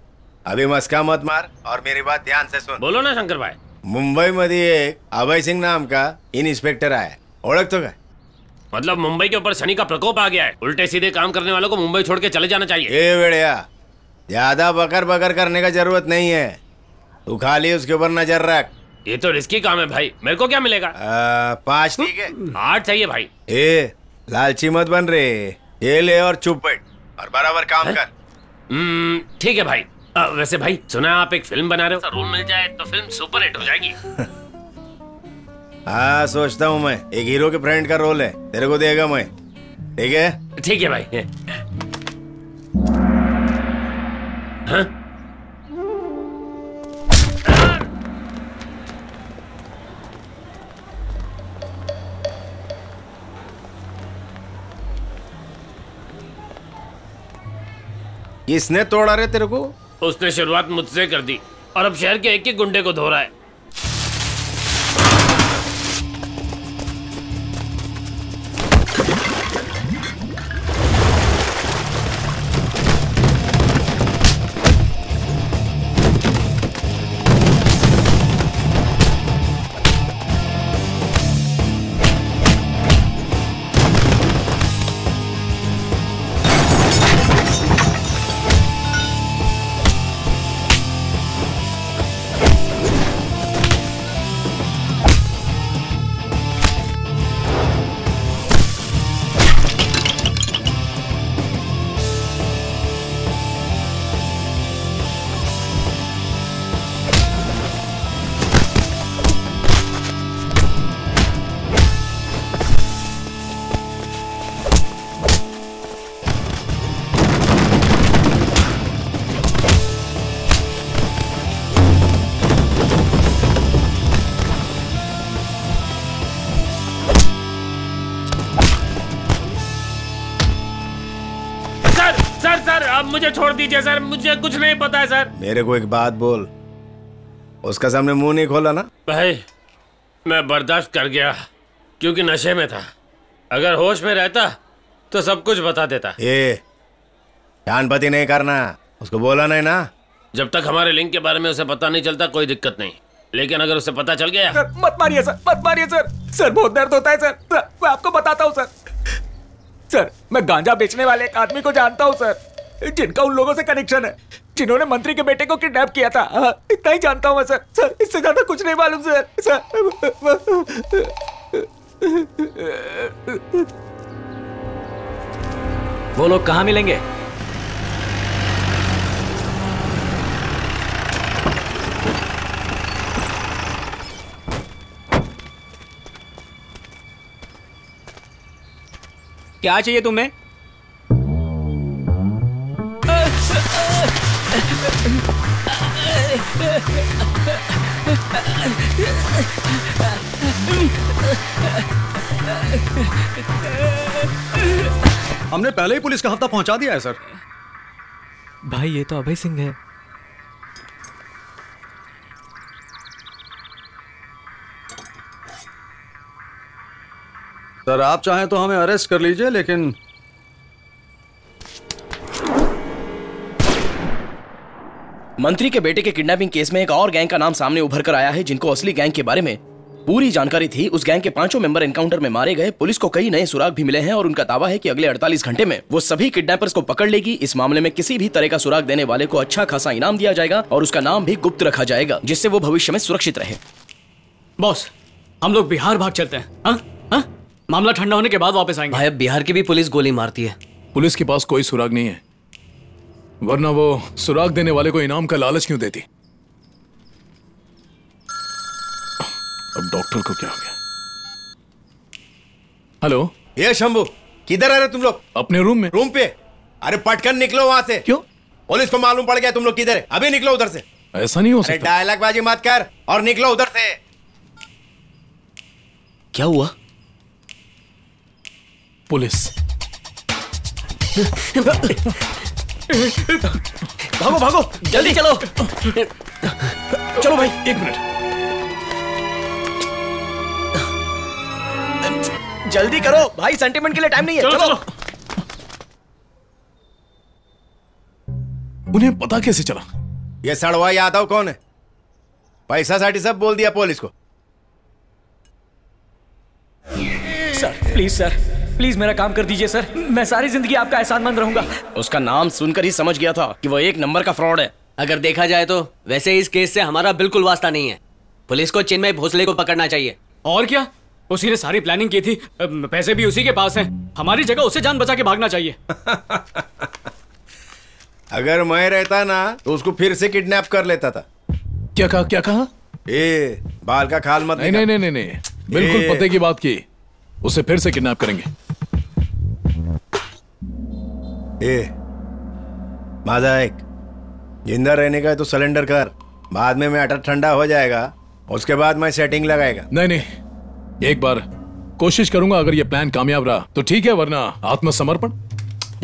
अभी मस्का मत मार और मेरी बात ध्यान से सुन। बोलो ना शंकर भाई। मुंबई मध्ये एक अभय सिंह नाम का इंस्पेक्टर आया, ओळखतो का? मतलब मुंबई के ऊपर शनि का प्रकोप आ गया है। उल्टे सीधे काम करने वालों को मुंबई छोड़ के चले जाना चाहिए। ए बेड़िया, ज्यादा बकर बकर करने का जरूरत नहीं है, तू खाली उसके ऊपर नजर रख। ये तो रिस्की काम है भाई, मेरे को क्या मिलेगा? 5 ठीक है? 8 चाहिए भाई। ए, लालची मत बन रे, ये ले और चुप बैठ और बराबर काम कर। ठीक है भाई। वैसे भाई सुना आप एक फिल्म बना रहे हो, रोल मिल जाए तो फिल्म सुपर हिट हो जाएगी। हाँ सोचता हूँ मैं, एक हीरो के फ्रेंड का रोल है, तेरे को देगा मैं, ठीक है? ठीक है भाई। हाँ? किसने तोड़ा रे तेरे को? उसने शुरुआत मुझसे कर दी और अब शहर के एक एक गुंडे को धो रहा है। मुझे छोड़ दीजिए सर, मुझे कुछ नहीं पता है सर। मेरे को एक बात बोल, उसका सामने मुंह नहीं खोला ना? भाई मैं बर्दाश्त कर गया क्योंकि नशे में था, अगर होश में रहता तो सब कुछ बता देता। ये जानपति नहीं करना, उसको बोला नहीं ना? जब तक हमारे लिंक के बारे में उसे पता नहीं चलता कोई दिक्कत नहीं, लेकिन अगर उसे पता चल गया। सर मत मारिए सर, मत मारिए सर, सर बहुत दर्द होता है सर, मैं आपको बताता हूँ सर, मैं गांजा बेचने वाले एक आदमी को जानता हूँ सर, जिनका उन लोगों से कनेक्शन है जिन्होंने मंत्री के बेटे को किडनैप किया था। इतना ही जानता हूँ मैं सर, इससे ज्यादा कुछ नहीं मालूम सर। वो लोग कहाँ मिलेंगे? क्या चाहिए तुम्हें? हमने पहले ही पुलिस का हफ्ता पहुंचा दिया है सर। भाई ये तो अभय सिंह है। सर आप चाहें तो हमें अरेस्ट कर लीजिए, लेकिन मंत्री के बेटे के किडनैपिंग केस में एक और गैंग का नाम सामने उभर कर आया है, जिनको असली गैंग के बारे में पूरी जानकारी थी। उस गैंग के 5 मेंबर एनकाउंटर में मारे गए। पुलिस को कई नए सुराग भी मिले हैं और उनका दावा है कि अगले 48 घंटे में वो सभी किडनैपर्स को पकड़ लेगी। इस मामले में किसी भी तरह का सुराग देने वाले को अच्छा खासा इनाम दिया जाएगा और उसका नाम भी गुप्त रखा जाएगा, जिससे वो भविष्य में सुरक्षित रहे। बॉस हम लोग बिहार भाग चलते हैं। हाँ? मामला ठंडा होने के बाद वापस आएंगे। भाई अब बिहार की भी पुलिस गोली मारती है। पुलिस के पास कोई सुराग नहीं है, वरना वो सुराग देने वाले को इनाम का लालच क्यों देती? अब डॉक्टर को क्या हो गया? हेलो, ये शंभू किधर आ रहे तुम लोग? अपने रूम में। रूम पे? अरे पटकन निकलो वहां से। क्यों? पुलिस को मालूम पड़ गया तुम लोग किधर है, अभी निकलो उधर से। ऐसा नहीं हो सकता। डायलॉग बाजी मत कर और निकलो उधर से। क्या हुआ? पुलिस भागो भागो, जल्दी चलो। चलो भाई, 1 मिनट। जल्दी करो भाई, सेंटिमेंट के लिए टाइम नहीं है। चलो। उन्हें पता कैसे चला? ये सड़वा यादव कौन है? पैसा साठी सब बोल दिया पुलिस को। सर प्लीज, सर प्लीज मेरा काम कर दीजिए सर, मैं सारी जिंदगी आपका एहसानमंद रहूंगा। उसका नाम सुनकर ही समझ गया था कि वो 1 नंबर का फ्रॉड है। अगर देखा जाए तो वैसे इस केस से हमारा बिल्कुल वास्ता नहीं है। पुलिस को चिन्मय भोसले को पकड़ना चाहिए। और क्या, उसी ने सारी प्लानिंग की थी, पैसे भी उसी के पास हैं। हमारी जगह उसे जान बचा के भागना चाहिए। अगर मैं रहता ना तो उसको फिर से किडनैप कर लेता था। क्या कहा? क्या कहा? बाल का खाल मत। नहीं नहीं नहीं नहीं, बिल्कुल पते की बात की। उसे फिर से किडनैप करेंगे। माजा एक जिंदा रहने का है तो सिलेंडर कर, बाद में मैं अटर ठंडा हो जाएगा, उसके बाद मैं सेटिंग लगाएगा। नहीं नहीं, एक बार कोशिश करूंगा। अगर ये प्लान कामयाब रहा तो ठीक है, वरना आत्मसमर्पण।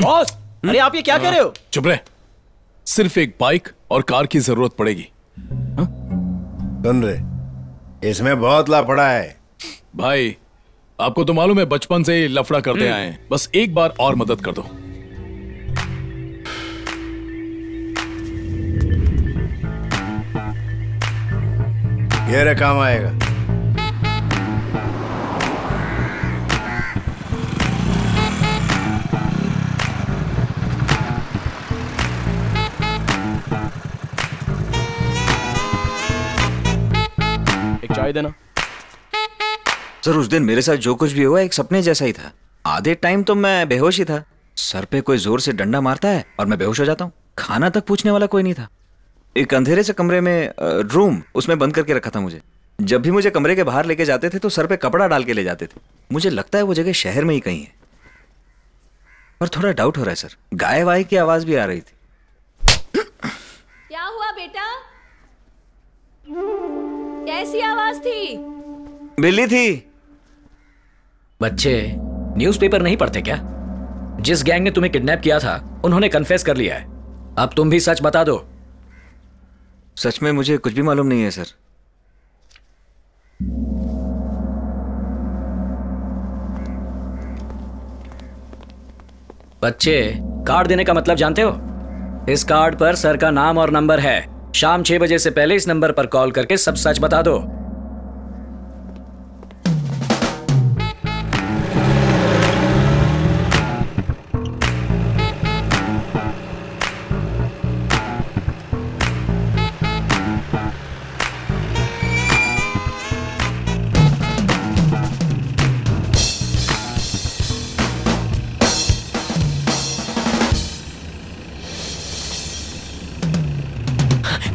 बॉस, अरे आप ये क्या कह रहे हो? चुप रहे। सिर्फ एक बाइक और कार की जरूरत पड़ेगी। सुन रहे, इसमें बहुत लफड़ा है। भाई आपको तो मालूम है, बचपन से ही लफड़ा करते आए हैं। बस एक बार और मदद कर दो। ये रे काम आएगा। एक चाय देना। सर उस दिन मेरे साथ जो कुछ भी हुआ एक सपने जैसा ही था। आधे टाइम तो मैं बेहोश ही था। सर पे कोई जोर से डंडा मारता है और मैं बेहोश हो जाता हूँ। खाना तक पूछने वाला कोई नहीं था। एक अंधेरे से कमरे में रूम, उसमें बंद करके रखा था मुझे। जब भी मुझे कमरे के बाहर लेके जाते थे तो सर पे कपड़ा डाल के ले जाते थे। मुझे लगता है वो जगह शहर में ही कहीं है, पर थोड़ा डाउट हो रहा है सर। गाय वाय की आवाज भी आ रही थी। क्या हुआ बेटा? कैसी आवाज थी? बिल्ली थी। बच्चे न्यूज़पेपर नहीं पढ़ते क्या? जिस गैंग ने तुम्हें किडनैप किया था उन्होंने कन्फेस कर लिया है। अब तुम भी सच बता दो। सच में मुझे कुछ भी मालूम नहीं है सर। बच्चे, कार्ड देने का मतलब जानते हो? इस कार्ड पर सर का नाम और नंबर है। शाम 6 बजे से पहले इस नंबर पर कॉल करके सब सच बता दो।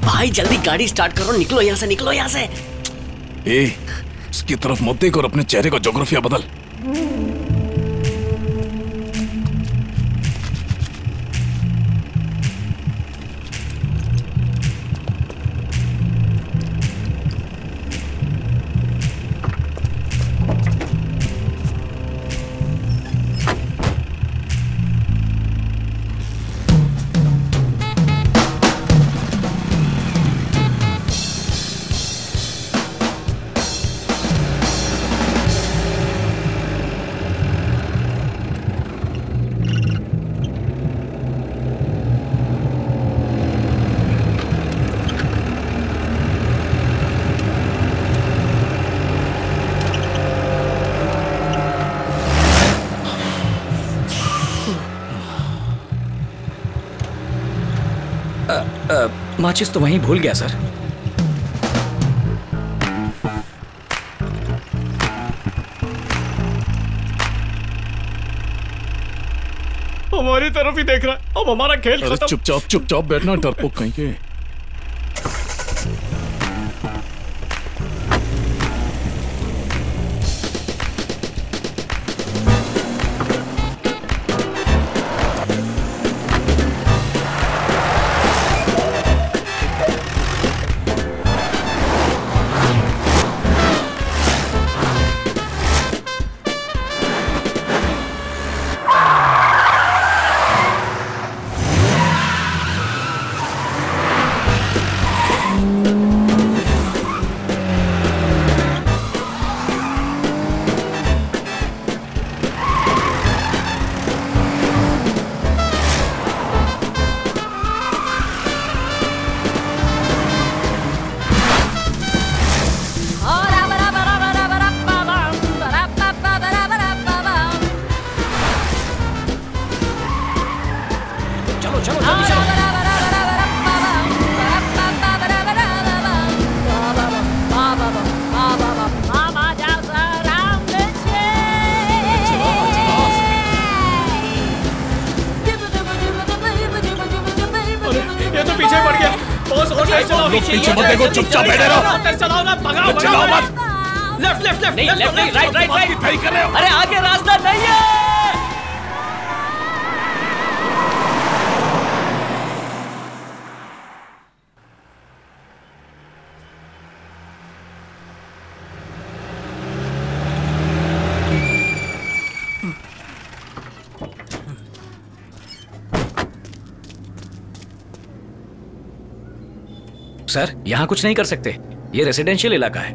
भाई जल्दी गाड़ी स्टार्ट करो, निकलो यहाँ से, निकलो यहाँ से। इसकी तरफ मत देख और अपने चेहरे का ज्योग्राफिया बदल। माचिस तो वहीं भूल गया सर। हमारी तरफ ही देख रहा है। अब हमारा खेल खत्म। चुपचाप चुपचाप बैठना, डरपोक कहीं के। चलो जल्दी चलो। ये तो पीछे पड़ गया। बॉस और तेज चलाओ। पीछे मत देखो, चुपचाप बैठे रहो। तेज चलाओ ना, भगाओ चलाओ मत। लेफ्ट लेफ्ट लेफ्ट नहीं लेफ्ट नहीं, राइट राइट राइट। सही कर रहे हो। अरे आगे रास्ता नहीं है। सर यहाँ कुछ नहीं कर सकते, ये रेसिडेंशियल इलाका है।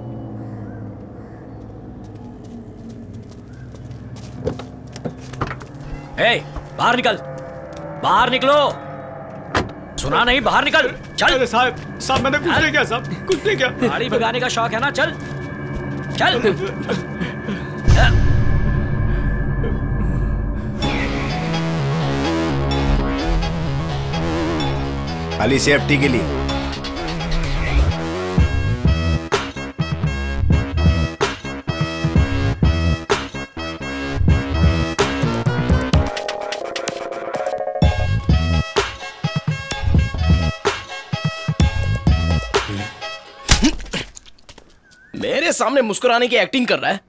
ए, बाहर निकल, बाहर निकलो। सुना नहीं, बाहर निकल। चल। साहब मैंने कुछ नहीं किया साहब, कुछ नहीं किया। गाड़ी भगाने का शौक है ना, चल चल। खाली सेफ्टी के लिए। मेरे सामने मुस्कुराने की एक्टिंग कर रहा है।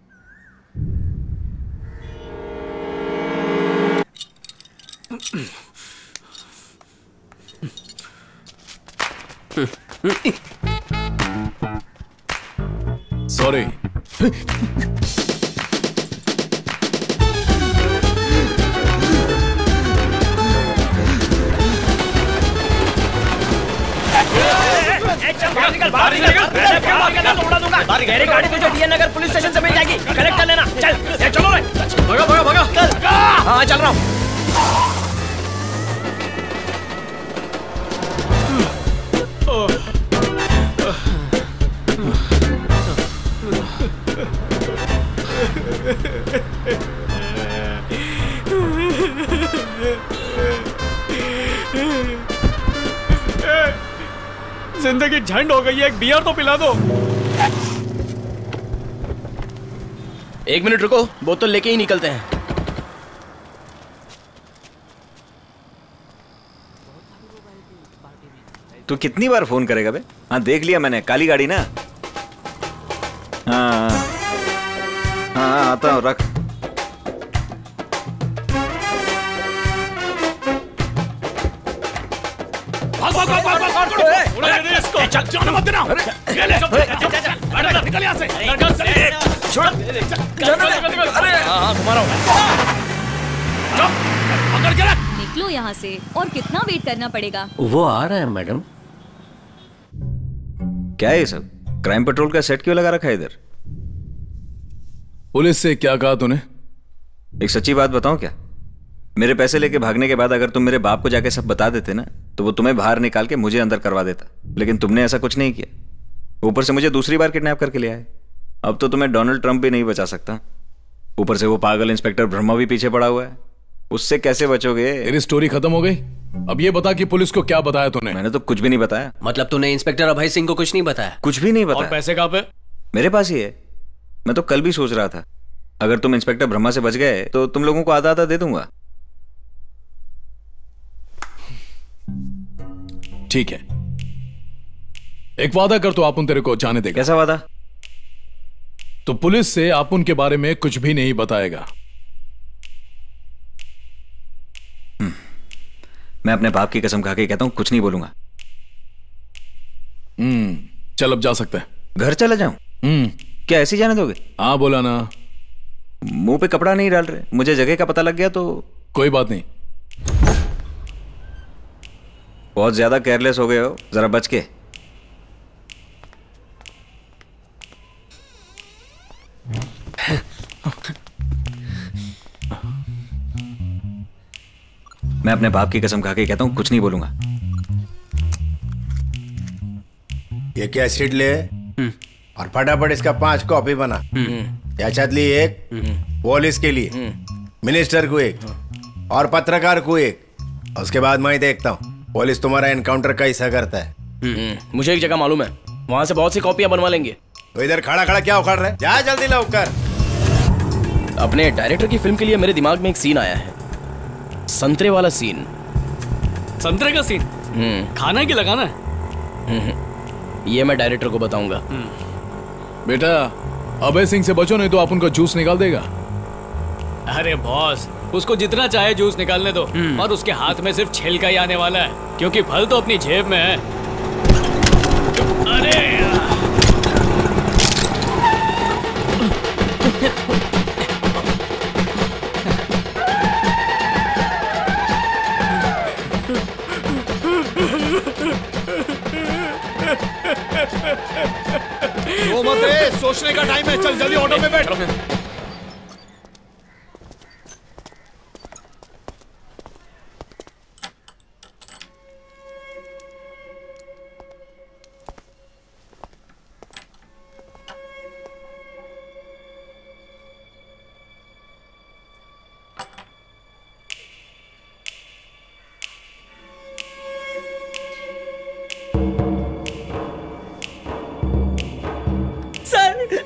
सॉरी। गहरी गाड़ी तुझे डीएन नगर पुलिस स्टेशन से मिल जाएगी, कलेक्ट कर लेना। चल चलो रे, भगा भगा भगा। हाँ चल रहा हूँ। जिंदगी झंड हो गई है, एक बियर तो पिला दो। एक मिनट रुको, बोतल लेके ही निकलते हैं। तू कितनी बार फोन करेगा बे? हाँ देख लिया मैंने, काली गाड़ी ना। हाँ हाँ आता हूँ, रख। जाने मत देना। निकल यहाँ से। अरे हाँ तुम्हारा पकड़ के रख। निकलो यहाँ से, और कितना वेट करना पड़ेगा? वो आ रहा है मैडम। क्या है ये सब? क्राइम पेट्रोल का सेट क्यों लगा रखा है इधर? पुलिस से क्या कहा तूने? एक सच्ची बात बताऊं क्या? मेरे पैसे लेके भागने के बाद अगर तुम मेरे बाप को जाके सब बता देते ना, तो वो तुम्हें बाहर निकाल के मुझे अंदर करवा देता। लेकिन तुमने ऐसा कुछ नहीं किया। ऊपर से मुझे दूसरी बार किडनैप करके ले आए। अब तो तुम्हें डोनाल्ड ट्रंप भी नहीं बचा सकता। ऊपर से वो पागल इंस्पेक्टर ब्रह्मा भी पीछे पड़ा हुआ है। उससे कैसे बचोगे? तेरी स्टोरी खत्म हो गई? अब ये बता कि पुलिस को क्या बताया तूने? मैंने तो कुछ भी नहीं बताया। मतलब तूने इंस्पेक्टर अभय सिंह को कुछ नहीं बताया? कुछ भी नहीं बताया। और पैसे कहाँ पे? मेरे पास ही है। मैं तो कल भी सोच रहा था, अगर तुम इंस्पेक्टर ब्रह्मा से बच गए तो तुम लोगों को आधा आधा दे दूंगा। ठीक है, एक वादा कर तो आपुन तेरे को जाने देगा। कैसा वादा? तो पुलिस से आपुन के बारे में कुछ भी नहीं बताएगा। मैं अपने बाप की कसम खा के कहता हूं, कुछ नहीं बोलूंगा। चल अब जा सकते हैं। घर चला जाऊं? क्या ऐसे ही जाने दोगे? हाँ बोला ना। मुंह पे कपड़ा नहीं डाल रहे, मुझे जगह का पता लग गया तो। कोई बात नहीं। बहुत ज्यादा केयरलेस हो गए हो, जरा बच के। मैं अपने बाप की कसम खा के कहता हूं, कुछ नहीं बोलूंगा। ये कैसेट ले और फटाफट इसका 5 कॉपी बना। याचात लिए एक, पुलिस के लिए, मिनिस्टर को एक और पत्रकार को एक। उसके बाद मैं ही देखता हूँ पुलिस तुम्हारा एनकाउंटर कैसा करता है। मुझे एक जगह मालूम है, वहां से बहुत सी कॉपियां बनवा लेंगे। तो इधर खड़ा खड़ा क्या उखाड़ रहे? जा जल्दी ला कर। अपने डायरेक्टर की फिल्म के लिए मेरे दिमाग में एक सीन आया है, संतरे वाला सीन। संतरे का सीन? खाना की लगाना है? ये मैं डायरेक्टर को बताऊंगा। बेटा अभय सिंह से बचो, नहीं तो आप उनका जूस निकाल देगा। अरे बॉस, उसको जितना चाहे जूस निकालने दो, और उसके हाथ में सिर्फ छिलका ही आने वाला है, क्योंकि फल तो अपनी जेब में है। अरे वो मत रे, सोचने का टाइम है। चल जल्दी ऑटो में बैठ।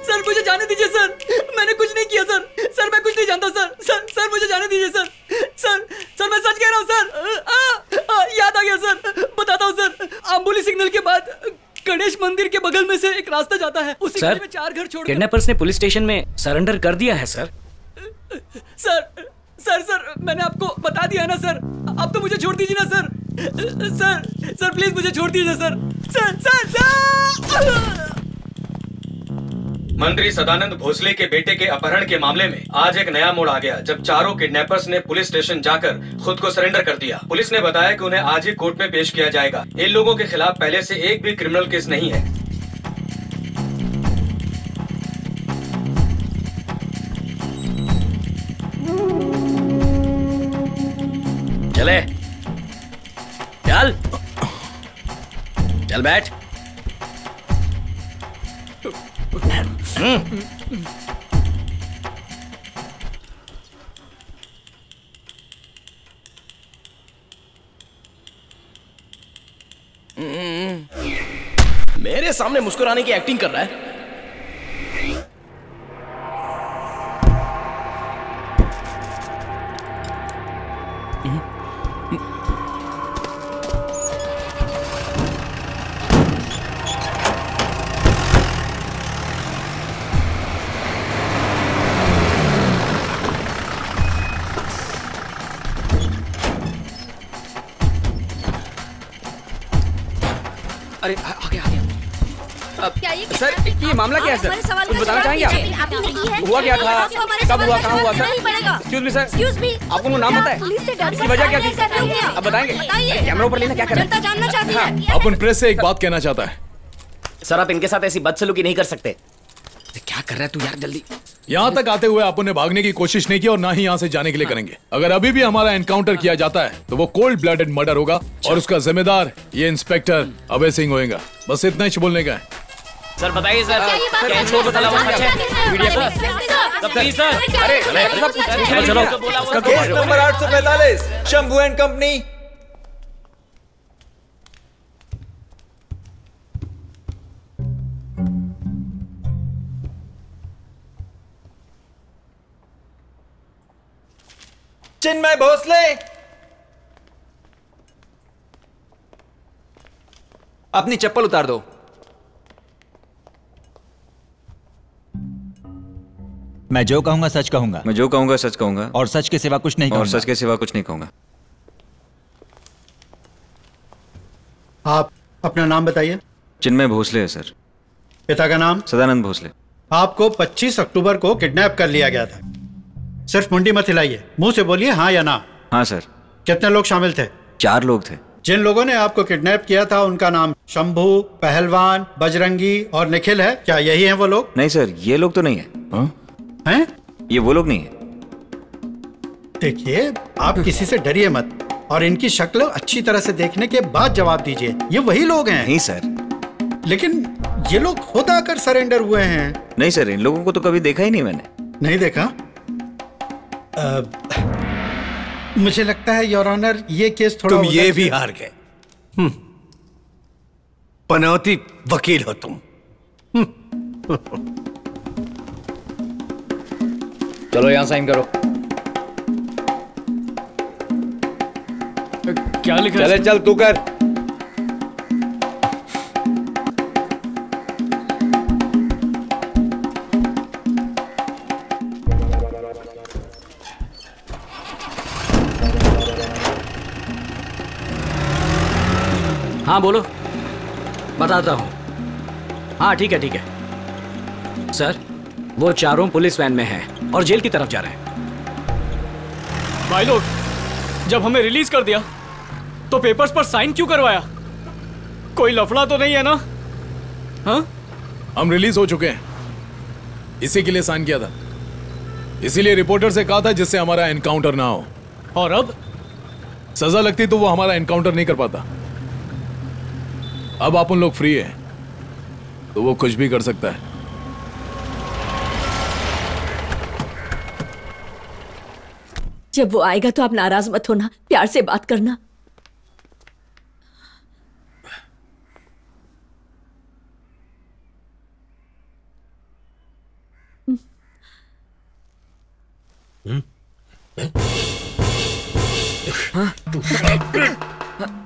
सर मुझे जाने दीजिए सर, मैंने कुछ नहीं किया सर। सर मैं कुछ नहीं जानता सर मुझे जाने दीजिए सर मैं सच कह रहा हूँ सर। याद आ गया सर, बताता हूँ सर। आंबोली सिग्नल के बाद गणेश मंदिर के बगल में से एक रास्ता जाता है, उसी गली में 4 घर छोड़ किडनैपर्स ने पुलिस स्टेशन में सरेंडर कर दिया है सर। सर मैंने आपको बता दिया है ना सर, अब तो मुझे छोड़ दीजिए ना सर प्लीज मुझे छोड़ दीजिए सर। मंत्री सदानंद भोसले के बेटे के अपहरण के मामले में आज एक नया मोड़ आ गया, जब चारों किडनैपर्स ने पुलिस स्टेशन जाकर खुद को सरेंडर कर दिया। पुलिस ने बताया कि उन्हें आज ही कोर्ट में पेश किया जाएगा। इन लोगों के खिलाफ पहले से एक भी क्रिमिनल केस नहीं है। चले चल बैठ। मेरे सामने मुस्कुराने की एक्टिंग कर रहा है। अरे आ गया। क्या ये सर ये मामला क्या है सर? कुछ बताना चाहेंगे आप? हुआ क्या था, कब हुआ, कहाँ हुआ सर? एक्सक्यूज मी सर, आपको वो नाम पता है? इसकी वजह क्या थी? अब बताएंगे? कैमरा ऊपर लेना क्या कर रहे हैं? जानना चाहती है। अपन प्रेस से एक बात कहना चाहता है। सर आप इनके साथ ऐसी बदसलूकी नहीं कर सकते। क्या कर रहा है तू यार, जल्दी। यहाँ तक आते हुए अपन ने भागने की कोशिश नहीं की और ना ही यहाँ से जाने के लिए करेंगे। अगर अभी भी हमारा एनकाउंटर किया जाता है तो वो कोल्ड ब्लडेड मर्डर होगा और उसका जिम्मेदार ये इंस्पेक्टर अभय सिंह होगा। बस इतना ही बोलने का है। सर बताइए सर, क्या झूठ बता रहा है मीडिया को? प्लीज सर, अरे चलो case number 845 Shambhu and company. Chinmay Bhosale, अपनी चप्पल उतार दो। मैं जो कहूंगा सच कहूंगा। मैं जो कहूंगा सच कहूंगा। और सच के सिवा कुछ नहीं कहूंगा। और सच के सिवा कुछ नहीं कहूंगा। आप अपना नाम बताइए। चिन्मय भोसले है सर। पिता का नाम? सदानंद भोसले। आपको 25 अक्टूबर को किडनैप कर लिया गया था। सिर्फ मुंडी मत हिलाइए, मुंह से बोलिए हाँ या ना। हाँ सर। कितने लोग शामिल थे? 4 लोग थे। जिन लोगों ने आपको किडनैप किया था उनका नाम शंभू, पहलवान, बजरंगी और निखिल है। क्या यही हैं वो लोग? नहीं सर, ये लोग तो नहीं है। हैं? ये वो लोग नहीं है। देखिए आप किसी से डरिए मत और इनकी शक्ल अच्छी तरह से देखने के बाद जवाब दीजिए। ये वही लोग हैं। नहीं सर। लेकिन ये लोग खुद आकर सरेंडर हुए हैं। नहीं सर, इन लोगों को तो कभी देखा ही नहीं मैंने। नहीं देखा? मुझे लगता है योर ऑनर ये केस थोड़ा तुम ये उलझ भी गया। हार गए। पनौती वकील हो तुम। चलो यहां साइन करो। क्या लिखा है? चले चल तू कर। हाँ बोलो। बताता हूँ। हाँ ठीक है सर, वो चारों पुलिस वैन में हैं और जेल की तरफ जा रहे हैं। भाई लोग, जब हमें रिलीज कर दिया तो पेपर्स पर साइन क्यों करवाया? कोई लफड़ा तो नहीं है ना? हाँ? हम रिलीज हो चुके हैं, इसी के लिए साइन किया था। इसीलिए रिपोर्टर से कहा था जिससे हमारा एनकाउंटर ना हो। और अब सजा लगती तो वो हमारा एनकाउंटर नहीं कर पाता। अब आप उन लोग फ्री हैं, तो वो कुछ भी कर सकता है। जब वो आएगा तो आप नाराज मत होना, प्यार से बात करना।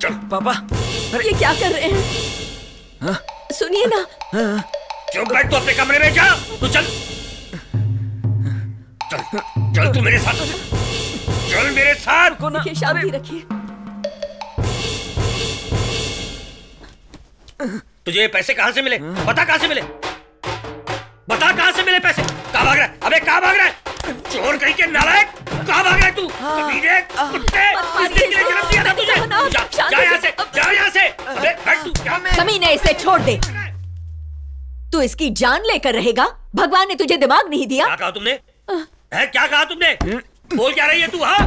चल पापा। ये क्या कर रहे हैं? सुनिए ना। चुप बैठ, तू अपने कमरे में जा। तू चल चल चल, तू मेरे साथ चल, मेरे साथ। रखिए, शांति रखिए। तुझे ये पैसे कहां से मिले? बता कहां से मिले? बता कहां से मिले पैसे? कहां भाग रहा है? अबे कहां भाग रहा है? चोर कहीं के नालायक, कहां भाग रहा है तू? कमीने, कुत्ते, इस दिन के लिए जन्म दिया था तुझे। जा यहाँ से, जा यहाँ से। अबे बैठ तू। क्या कमीने, इसे छोड़ दे। तू इसकी जान लेकर रहेगा? भगवान ने तुझे दिमाग नहीं दिया? क्या कहा तुमने? है क्या कहा तुमने? बोल क्या रही है तू? हाँ,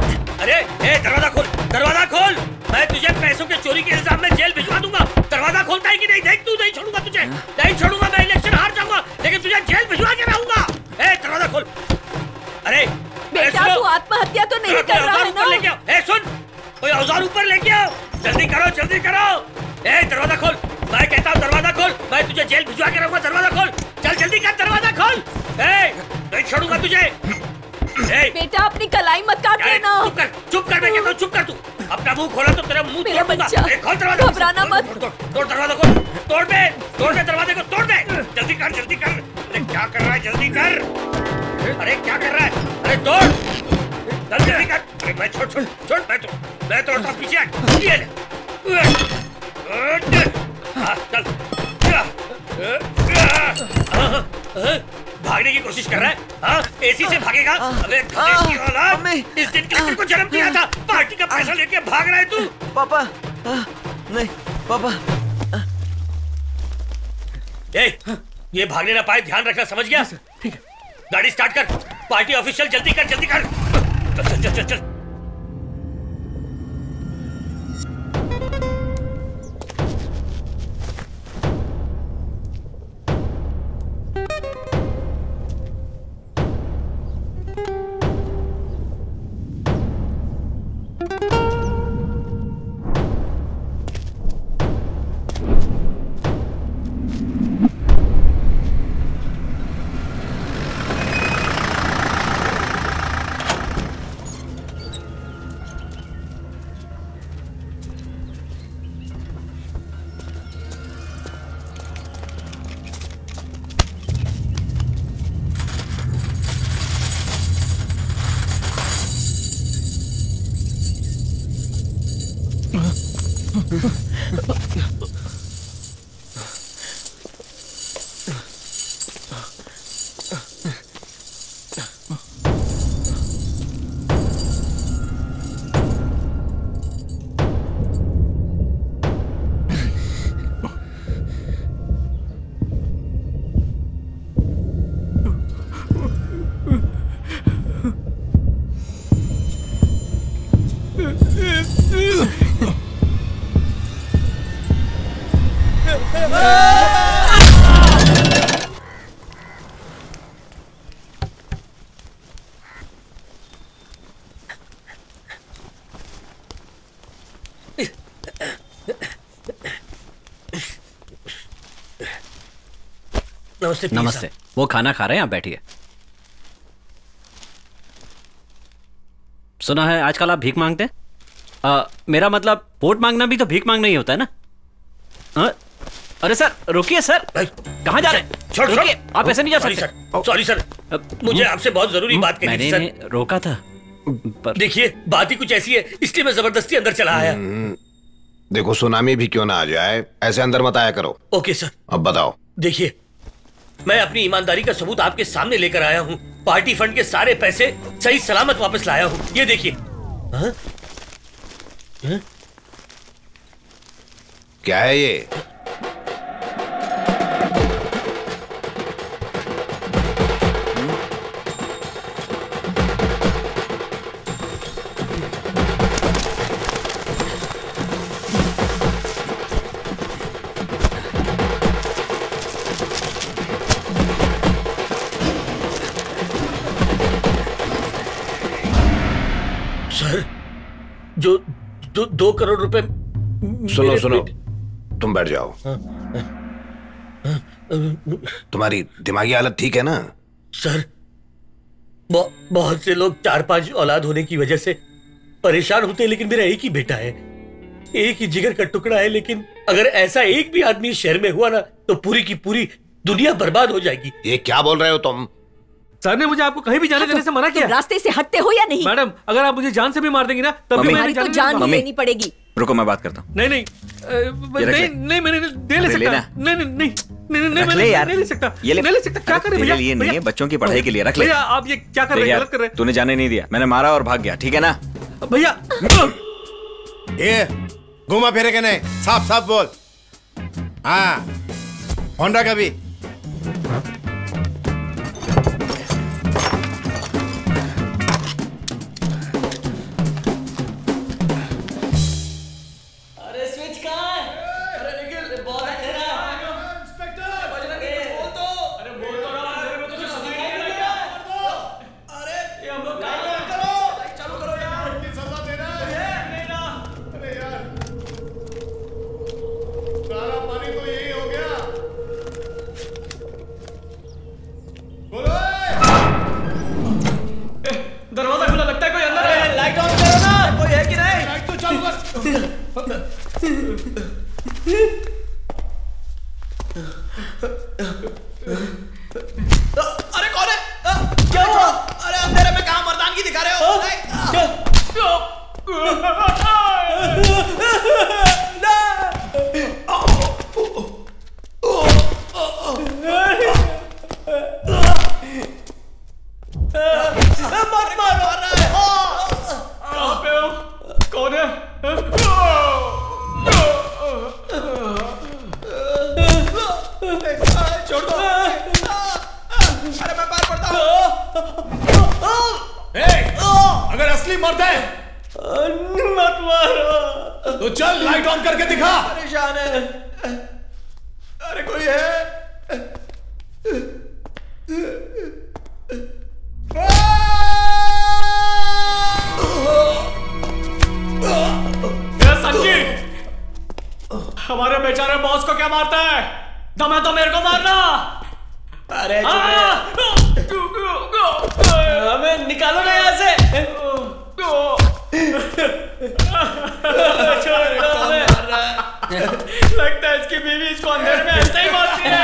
अरे दरवाजा खोल, दरवाजा खोल। मैं तुझे पैसों के चोरी के इल्जाम में जेल भिजवा दूंगा। दरवाजा खोलता है कि नहीं? देख, तू नहीं छोड़ूंगा तुझे, नहीं छोड़ूंगा। मैं इलेक्शन हार जाऊंगा लेकिन तुझे जेल भिजवा के रहूंगा। दरवाजा खोल। अरे बेटा, तू आत्महत्या तो नहीं कर रहा है ना? लेके आओ। सुन, कोई औजार ऊपर लेके आओ। जल्दी करो, जल्दी करो। दरवाजा खोल, मैं कहता हूँ दरवाजा खोल। मैं तुझे जेल भिजवा के रहूंगा। दरवाजा खोल, चल जल्दी कर, दरवाजा खोल। नहीं छोड़ूंगा तुझे। बेटा, अपनी कलाई मत काट लेना। चुप कर, मैं कहता हूँ चुप कर। तू अपना मुंह खोला तो तेरा मुंह तोड़ दूंगा। खोल दरवाजा, घबराना मत। तोड़ दरवाजा, खोल, तोड़ दे दरवाजे को, तोड़ दे। जल्दी कर, जल्दी कर। अरे क्या कर रहा है? जल्दी कर। अरे क्या कर रहा है? अरे तोड़, जल्दी कर। अरे मैं छोड़, मैं तोड़ता हूँ। पीछे ये ले। हाँ, चल। भागने की कोशिश कर रहा है? हाँ, एसी से भागेगा? अबे की औलाद, इस दिन के लिए तेरे को जन्म दिया था। पार्टी का पैसा लेके भाग रहा है तू? पापा नहीं, पापा। ये भागने ना पाए, ध्यान रखना, समझ गया? ठीक है। गाड़ी स्टार्ट कर। पार्टी ऑफिशियल, जल्दी कर, जल्दी कर। चल चल चल चल। नमस्ते प्लीज नमस्ते। वो खाना खा रहे हैं, आप बैठिए। सुना है आजकल आप भीख मांगते हैं? मेरा मतलब वोट मांगना भी तो भीख मांगना ही होता है ना? अरे सर रुकिए सर, कहाँ जा रहे हैं? रुकिए, आप ऐसे नहीं जा सकते। सॉरी सर, मुझे आपसे बहुत जरूरी बात करनी थी सर। मैंने रोका था पर... देखिए बात ही कुछ ऐसी है, इसलिए मैं जबरदस्ती अंदर चला आया। देखो सुनामी भी क्यों ना आ जाए, ऐसे अंदर मत आया करो। Okay sir. अब बताओ। देखिए मैं अपनी ईमानदारी का सबूत आपके सामने लेकर आया हूँ। पार्टी फंड के सारे पैसे सही सलामत वापस लाया हूँ। ये देखिए। क्या है ये? सर जो 2 करोड़ रुपए। सुनो सुनो, तुम बैठ जाओ। तुम्हारी दिमागी हालत ठीक है ना? सर बहुत से लोग 4-5 औलाद होने की वजह से परेशान होते हैं, लेकिन मेरा एक ही बेटा है, एक ही जिगर का टुकड़ा है। लेकिन अगर ऐसा एक भी आदमी शहर में हुआ ना तो पूरी की पूरी दुनिया बर्बाद हो जाएगी। ये क्या बोल रहे हो तुम? सर ने मुझे आपको कहीं भी जाने देने से मना किया। रास्ते से हटते हो या नहीं? मैडम अगर आप मुझे जान से भी मार देंगी ना तब भी मैं तो जान ही लेनी पड़ेगी। रुको मैं बात करता हूँ। नहीं नहीं नहीं मैंने दे ले सकता। नहीं नहीं नहीं नहीं मैं नहीं ले सकता। ये नहीं ले सकता। क्या कर रहे भैया? ये नहीं है, बच्चों की पढ़ाई के लिए रख ले। भैया आप ये क्या कर रहे हैं? गलत कर रहे हैं। तूने जाने नहीं दिया, मैंने मारा और भाग गया, ठीक है ना? भैया ये घुमा फिरे के नहीं, साफ साफ बोल। हाँ होंडा का भी। दरवाजा खुला लगता है, कोई अंदर है? लाइट ऑन करो ना, कोई है कि नहीं? लाइट तो चालू कर। अरे कौन है? क्या हुआ? अरे अंधेरे में कहाँ मर्दानगी दिखा रहे हो? मत मारो। कहाँ पे हो? कौन है? छोड़ दो। अरे मैं पैर पड़ता हूँ। अगर असली मर्द है मत मारो तो चल लाइट ऑन करके दिखा। परेशान है। अरे कोई है? संजीव, हमारे बेचारे बॉस को क्या मारता है? दम है तो मेरे को मारना। अरे हमें निकालो ना यहाँ से। लगता है इसकी बीवी इसको अंधेरे में ऐसे ही मारती है।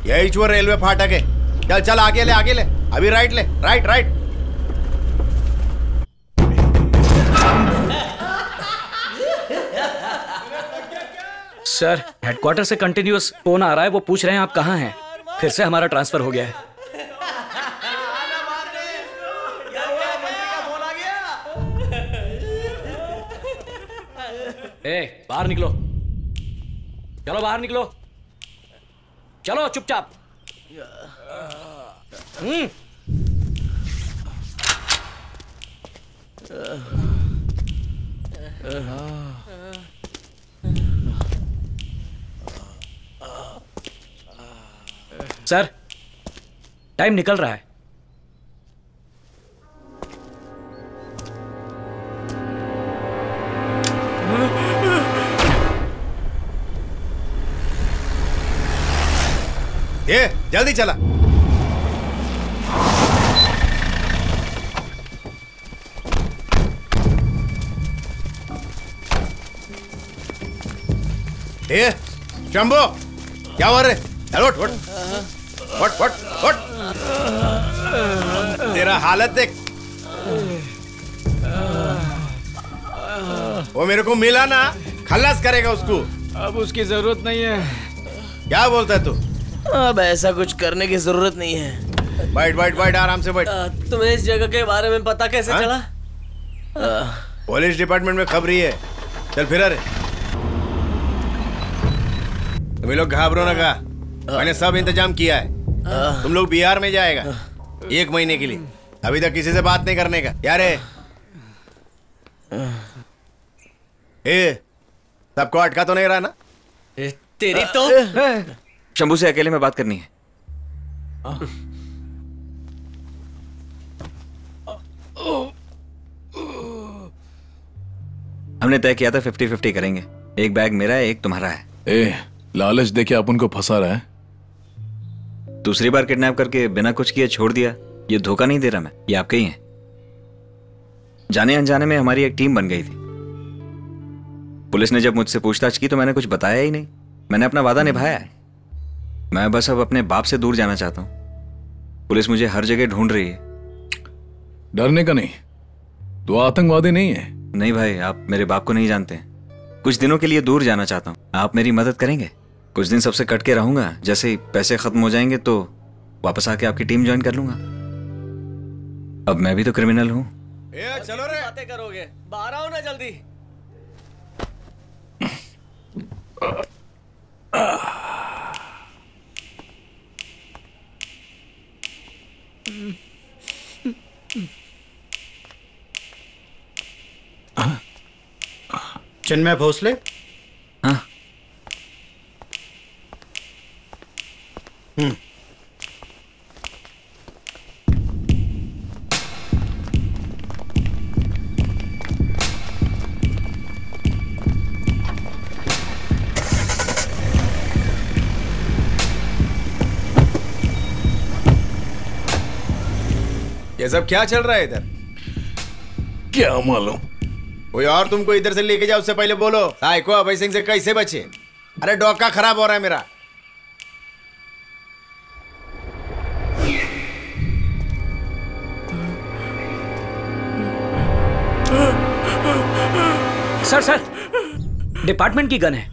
यही जो रेलवे फाटक है। चल चल आगे ले अभी राइट ले, राइट। सर हेडक्वार्टर से कंटिन्यूअस फोन आ रहा है, वो पूछ रहे हैं आप कहाँ हैं। फिर से हमारा ट्रांसफर हो गया है। बाहर निकलो, चलो बाहर निकलो, चलो चुपचाप। सर, टाइम निकल रहा है। ये जल्दी चला। ए शंभू, क्या हो रहे? चलो उठ उठ उठ उठ उठ। तेरा हालत देख। वो मेरे को मिला ना, खल्लास करेगा उसको। अब उसकी जरूरत नहीं है। क्या बोलता है तू? अब ऐसा कुछ करने की जरूरत नहीं है। बैठ बैठ बैठ, आराम से बैठ। तुम्हें इस जगह के बारे में पता कैसे चला? पुलिस डिपार्टमेंट में खबरी है। चल फिर। अरे तुम लोग घाबरो ना का, मैंने सब इंतजाम किया है। तुम लोग बिहार में जाएगा 1 महीने के लिए। अभी तक किसी से बात नहीं करने का यार। सबको अटका तो नहीं रहा ना? तेरी तो शंभू से अकेले में बात करनी है। हमने तय किया था 50-50 करेंगे। एक बैग मेरा है, एक तुम्हारा है। लालच देके अपन को फंसा रहा है। दूसरी बार किडनैप करके बिना कुछ किए छोड़ दिया। ये धोखा नहीं दे रहा मैं, ये आपके ही है। जाने अनजाने में हमारी एक टीम बन गई थी। पुलिस ने जब मुझसे पूछताछ की तो मैंने कुछ बताया ही नहीं। मैंने अपना वादा निभाया है। मैं बस अब अपने बाप से दूर जाना चाहता हूं। पुलिस मुझे हर जगह ढूंढ रही है। डरने का नहीं, तो आतंकवादी नहीं है। नहीं भाई, आप मेरे बाप को नहीं जानते। कुछ दिनों के लिए दूर जाना चाहता हूं। आप मेरी मदद करेंगे? कुछ दिन सबसे कट के रहूंगा। जैसे ही पैसे खत्म हो जाएंगे तो वापस आके आपकी टीम ज्वाइन कर लूंगा। अब मैं भी तो क्रिमिनल हूं। चलो रे, बातें करोगे। बाहर आओ ना जल्दी। चिन्मय भोसले। हाँ। ये सब क्या चल रहा है इधर? क्या मालूम। कोई और तुमको इधर से लेके जाओ, उससे पहले बोलो साइको अभय सिंह से कैसे बचे। अरे डॉका खराब हो रहा है मेरा। सर सर, डिपार्टमेंट की गन है।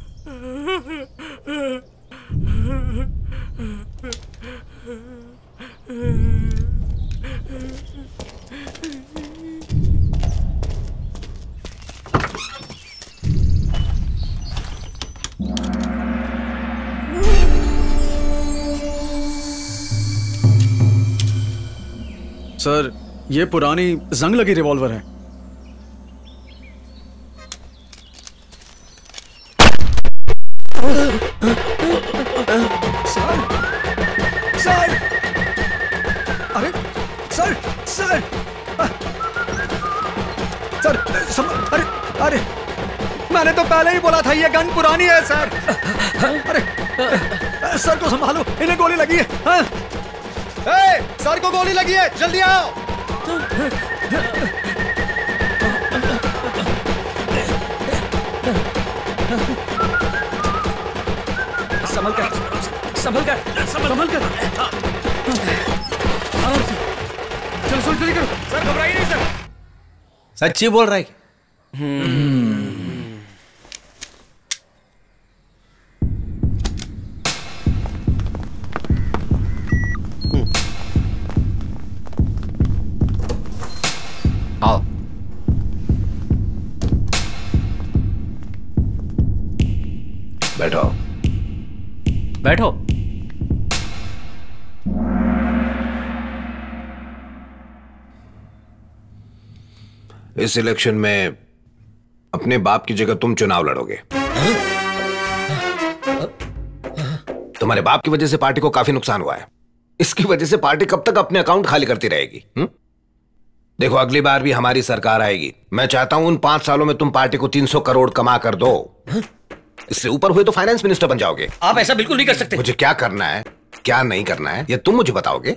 सर, ये पुरानी जंग लगी रिवॉल्वर है। सर, अरे सर सर सर, अरे अरे, मैंने तो पहले ही बोला था ये गन पुरानी है सर। अरे सर को संभालो, इन्हें गोली लगी है। हाँ? सर को गोली लगी है, जल्दी आओ। संभल कर, संभल कर, संभल कर। आराम से। चलो सुन, जल्दी करो। सर घबराइए नहीं सर। सच्ची बोल रहा है। आओ। बैठो बैठो। इस इलेक्शन में अपने बाप की जगह तुम चुनाव लड़ोगे। तुम्हारे बाप की वजह से पार्टी को काफी नुकसान हुआ है। इसकी वजह से पार्टी कब तक अपने अकाउंट खाली करती रहेगी? देखो, अगली बार भी हमारी सरकार आएगी। मैं चाहता हूं उन 5 सालों में तुम पार्टी को 300 करोड़ कमा कर दो। इससे ऊपर हुए तो फाइनेंस मिनिस्टर बन जाओगे। आप ऐसा बिल्कुल नहीं कर सकते। मुझे क्या करना है, क्या नहीं करना है, ये तुम मुझे बताओगे।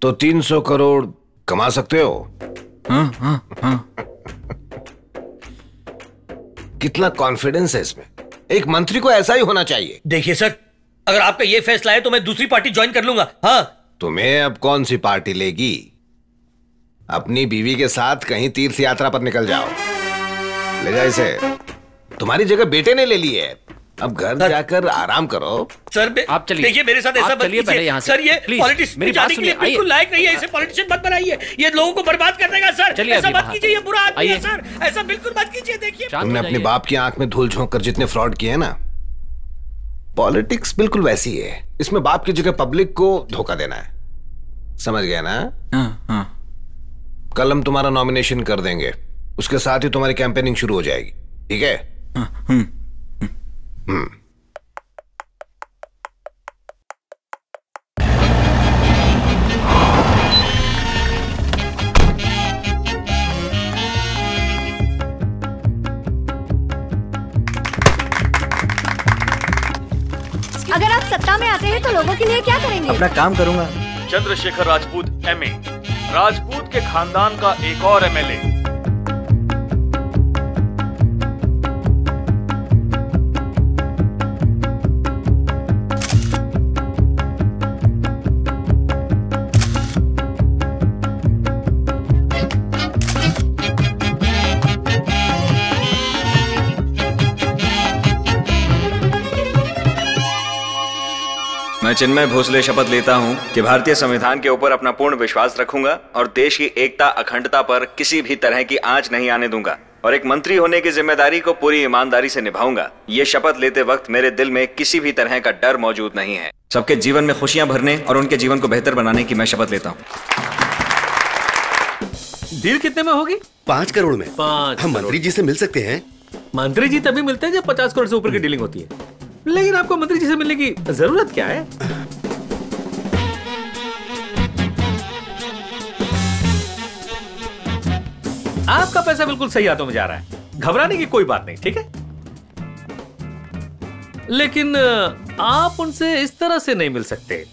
तो 300 करोड़ कमा सकते हो? कितना कॉन्फिडेंस है इसमें। एक मंत्री को ऐसा ही होना चाहिए। देखिए सर, अगर आपका ये फैसला है तो मैं दूसरी पार्टी ज्वाइन कर लूंगा। हाँ, तुम्हें अब कौन सी पार्टी लेगी? अपनी बीवी के साथ कहीं तीर्थ यात्रा पर निकल जाओ। ले जा इसे। तुम्हारी जगह बेटे ने ले ली है। अब घर जाकर आराम करो। सर आप चलिए, देखिए मेरे साथ ऐसा मत कीजिए। सर ये पॉलिटिक्स में जाने के लिए बिल्कुल लायक नहीं है। इसे पॉलिटिशियन मत बनाइए, ये लोगों को बर्बाद कर देगा। सर ऐसा मत कीजिए, ये बुरा आदमी है। सर ऐसा बिल्कुल मत कीजिए। देखिए, तुमने अपने बाप की आंख में धूल झोंक कर जितने फ्रॉड किए ना, पॉलिटिक्स बिल्कुल वैसी है। इसमें बाप की जगह पब्लिक को धोखा देना है। समझ गया ना? कल हम तुम्हारा नॉमिनेशन कर देंगे, उसके साथ ही तुम्हारी कैंपेनिंग शुरू हो जाएगी। ठीक है? अगर आप सत्ता में आते हैं तो लोगों के लिए क्या करेंगे? अपना काम करूंगा। चंद्रशेखर राजपूत MA, राजपूत के खानदान का एक और MLA। मैं चिन्मय भोसले शपथ लेता हूं कि भारतीय संविधान के ऊपर अपना पूर्ण विश्वास रखूंगा और देश की एकता अखंडता पर किसी भी तरह की आंच नहीं आने दूंगा और एक मंत्री होने की जिम्मेदारी को पूरी ईमानदारी से निभाऊंगा। ये शपथ लेते वक्त मेरे दिल में किसी भी तरह का डर मौजूद नहीं है। सबके जीवन में खुशियां भरने और उनके जीवन को बेहतर बनाने की मैं शपथ लेता हूँ। डील कितने में होगी? 5 करोड़ में। 5 हम मंत्री जी से मिल सकते हैं। मंत्री जी तभी मिलते हैं जब 50 करोड़ से ऊपर की डीलिंग होती है। लेकिन आपको मंत्री जी से मिलने की जरूरत क्या है? आपका पैसा बिल्कुल सही हाथों में जा रहा है, घबराने की कोई बात नहीं। ठीक है, लेकिन आप उनसे इस तरह से नहीं मिल सकते।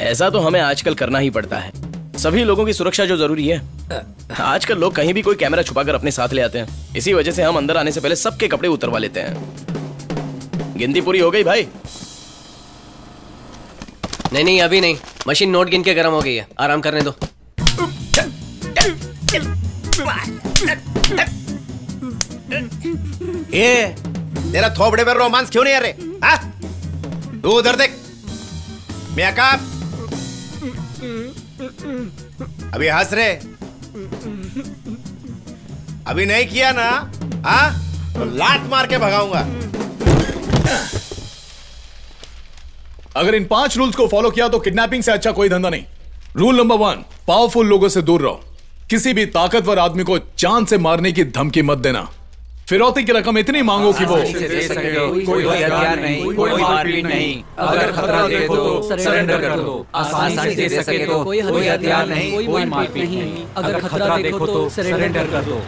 ऐसा तो हमें आजकल करना ही पड़ता है। सभी लोगों की सुरक्षा जो जरूरी है। आजकल लोग कहीं भी कोई कैमरा छुपाकर अपने साथ ले आते हैं। इसी वजह से हम अंदर आने से पहले सबके कपड़े उतरवा लेते हैं। गिनती पूरी हो गई भाई? नहीं अभी नहीं, मशीन नोट गिन के गर्म हो गई है, आराम करने दो। ये तेरा थोबड़े पर रोमांस क्यों नहीं आ रहे? हाँ? तू उधर देख। मियाँ, अभी हंस रहे? अभी नहीं किया ना? हाँ? तो लात मार के भगाऊंगा। अगर इन 5 रूल्स को फॉलो किया तो किडनैपिंग से अच्छा कोई धंधा नहीं। रूल नंबर 1, पावरफुल लोगों से दूर रहो। किसी भी ताकतवर आदमी को चांद से मारने की धमकी मत देना। फिरौती की रकम इतनी मांगो कि वो कोई हथियार नहीं, कोई मारपीट नहीं। अगर खतरा देखो तो सरेंडर कर दो। आसानी से दे सके तो कोई हथियार नहीं, कोई मारपीट नहीं। अगर खतरा देखो तो सरेंडर कर दो।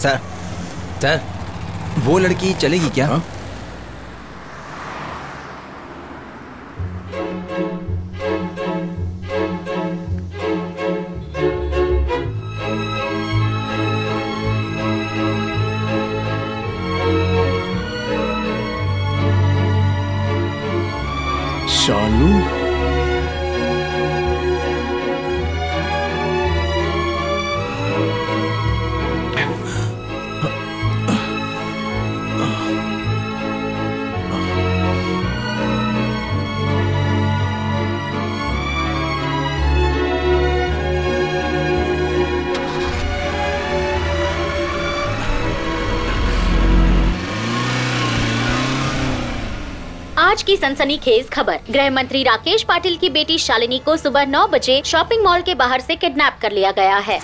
सर, वो लड़की चलेगी क्या? हाँ? शालू, आज की सनसनीखेज खबर। गृह मंत्री राकेश पाटिल की बेटी शालिनी को सुबह 9 बजे शॉपिंग मॉल के बाहर से किडनैप कर लिया गया है।